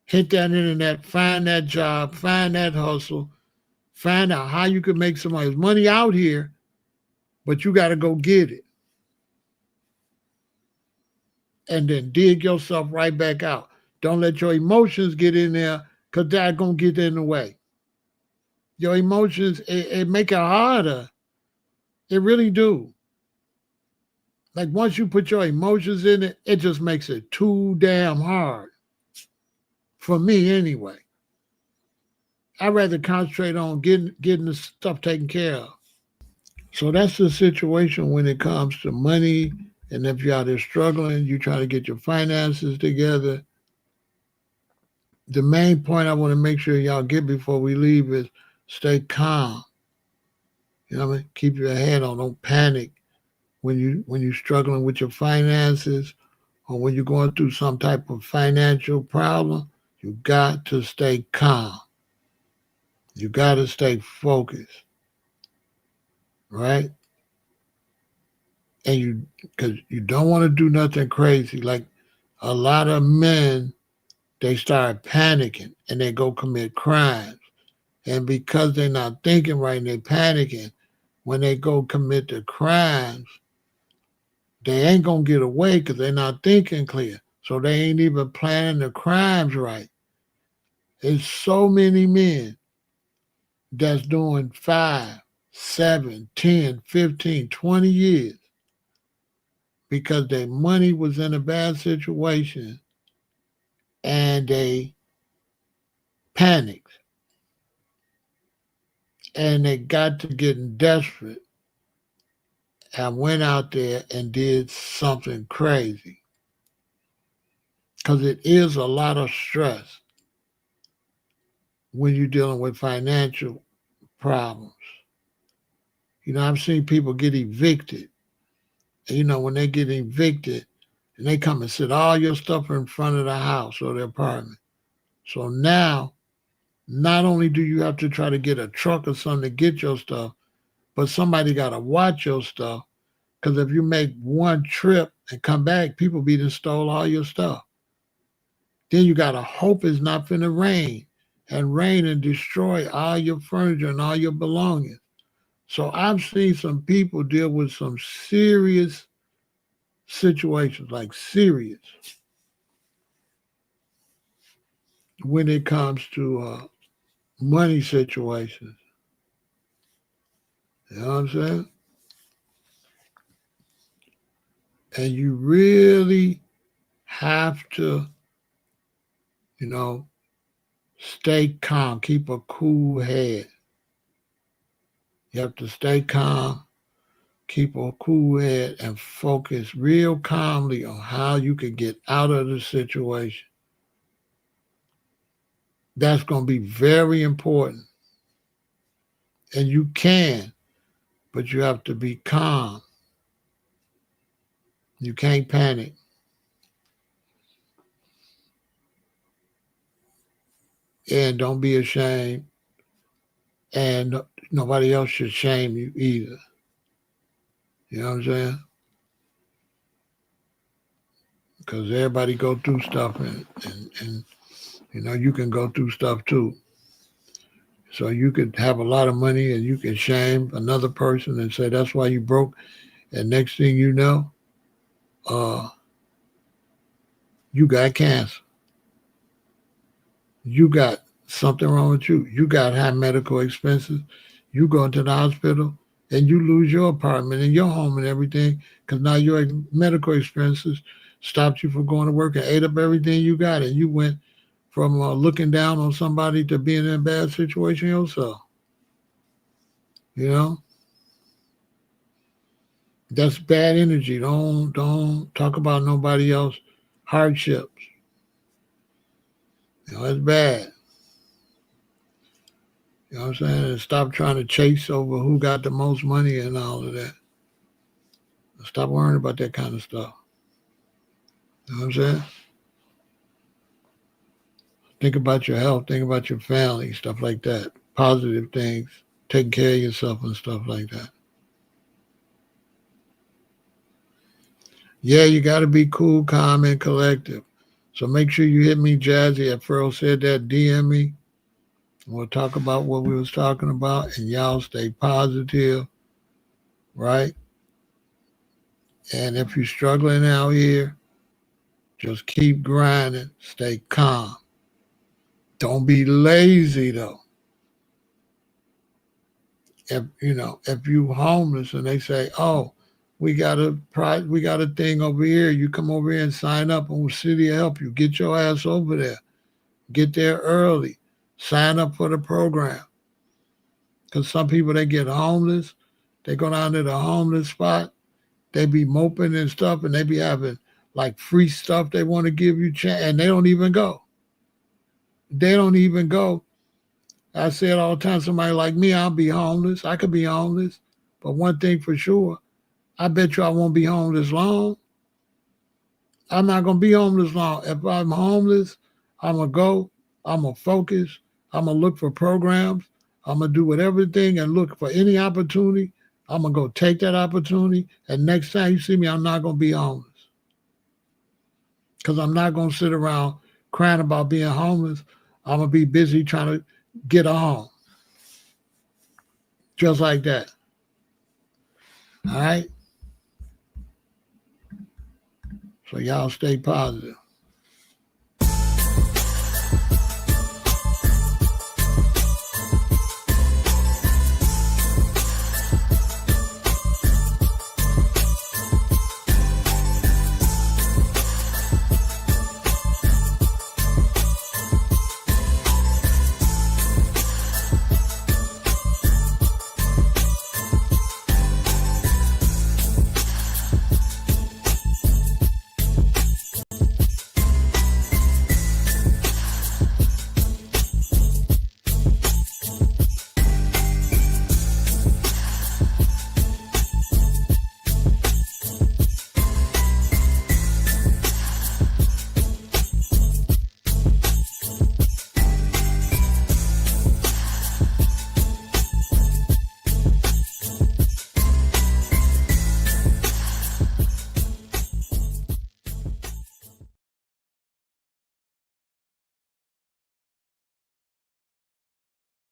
Hit that internet, find that job, find that hustle, find out how you can make some money. There's money out here, but you got to go get it. And then dig yourself right back out. Don't let your emotions get in there because that's going to get in the way. Your emotions, it make it harder. It really do. Like once you put your emotions in it, it just makes it too damn hard. For me anyway. I'd rather concentrate on getting the stuff taken care of. So that's the situation when it comes to money. And if you're out there struggling, you try to get your finances together. The main point I want to make sure y'all get before we leave is stay calm. You know what I mean? Keep your head on. Don't panic when you're struggling with your finances or when you're going through some type of financial problem. You got to stay calm. You got to stay focused, right? And because you don't want to do nothing crazy. Like a lot of men, they start panicking and they go commit crimes. And because they're not thinking right and they're panicking, when they go commit the crimes, they ain't going to get away because they're not thinking clear. So they ain't even planning the crimes right. There's so many men that's doing 5, 7, 10, 15, 20 years because their money was in a bad situation and they panicked and they got to getting desperate and went out there and did something crazy. Because it is a lot of stress when you're dealing with financial problems. You know, I've seen people get evicted. And, you know, when they get evicted and they come and sit all your stuff in front of the house or the apartment. So now, not only do you have to try to get a truck or something to get your stuff, but somebody got to watch your stuff. Because if you make one trip and come back, people be done stole all your stuff. Then you got to hope it's not finna rain and destroy all your furniture and all your belongings. So I've seen some people deal with some serious situations, like serious, when it comes to money situations. You know what I'm saying? And you really have to, you know, stay calm, keep a cool head. You have to stay calm, keep a cool head, and focus real calmly on how you can get out of the situation. That's going to be very important. And you can, but you have to be calm. You can't panic. And don't be ashamed. And nobody else should shame you either. You know what I'm saying? Because everybody go through stuff and you know, you can go through stuff too. So you could have a lot of money and you can shame another person and say, that's why you broke. And next thing you know, you got cancer. You got something wrong with you. You got high medical expenses. You go into the hospital and you lose your apartment and your home and everything because now your medical expenses stopped you from going to work and ate up everything you got. And you went from looking down on somebody to being in a bad situation yourself. You know? That's bad energy. Don't talk about nobody else hardships. You know, it's bad. You know what I'm saying? And stop trying to chase over who got the most money and all of that. Stop worrying about that kind of stuff. You know what I'm saying? Think about your health, think about your family, stuff like that. Positive things, taking care of yourself and stuff like that. Yeah, you got to be cool, calm, and collective. So make sure you hit me, Jazzy, at Pharaoh Said That, DM me. We'll talk about what we was talking about, and y'all stay positive, right? And if you're struggling out here, just keep grinding, stay calm. Don't be lazy though. If you homeless and they say, "Oh, we got a thing over here. You come over here and sign up, and city will help you. Get your ass over there. Get there early. Sign up for the program." Because some people they get homeless, they go down to the homeless spot, they be moping and stuff, and they be having like free stuff they want to give you, and they don't even go. They don't even go. I say it all the time. Somebody like me, I'll be homeless. I could be homeless, but one thing for sure, I bet you I won't be homeless long. I'm not gonna be homeless long. If I'm homeless, I'm gonna go. I'm gonna focus. I'm gonna look for programs. I'm gonna do whatever thing and look for any opportunity. I'm gonna go take that opportunity. And next time you see me, I'm not gonna be homeless because I'm not gonna sit around crying about being homeless. I'm gonna be busy trying to get a home, just like that. All right. So y'all stay positive.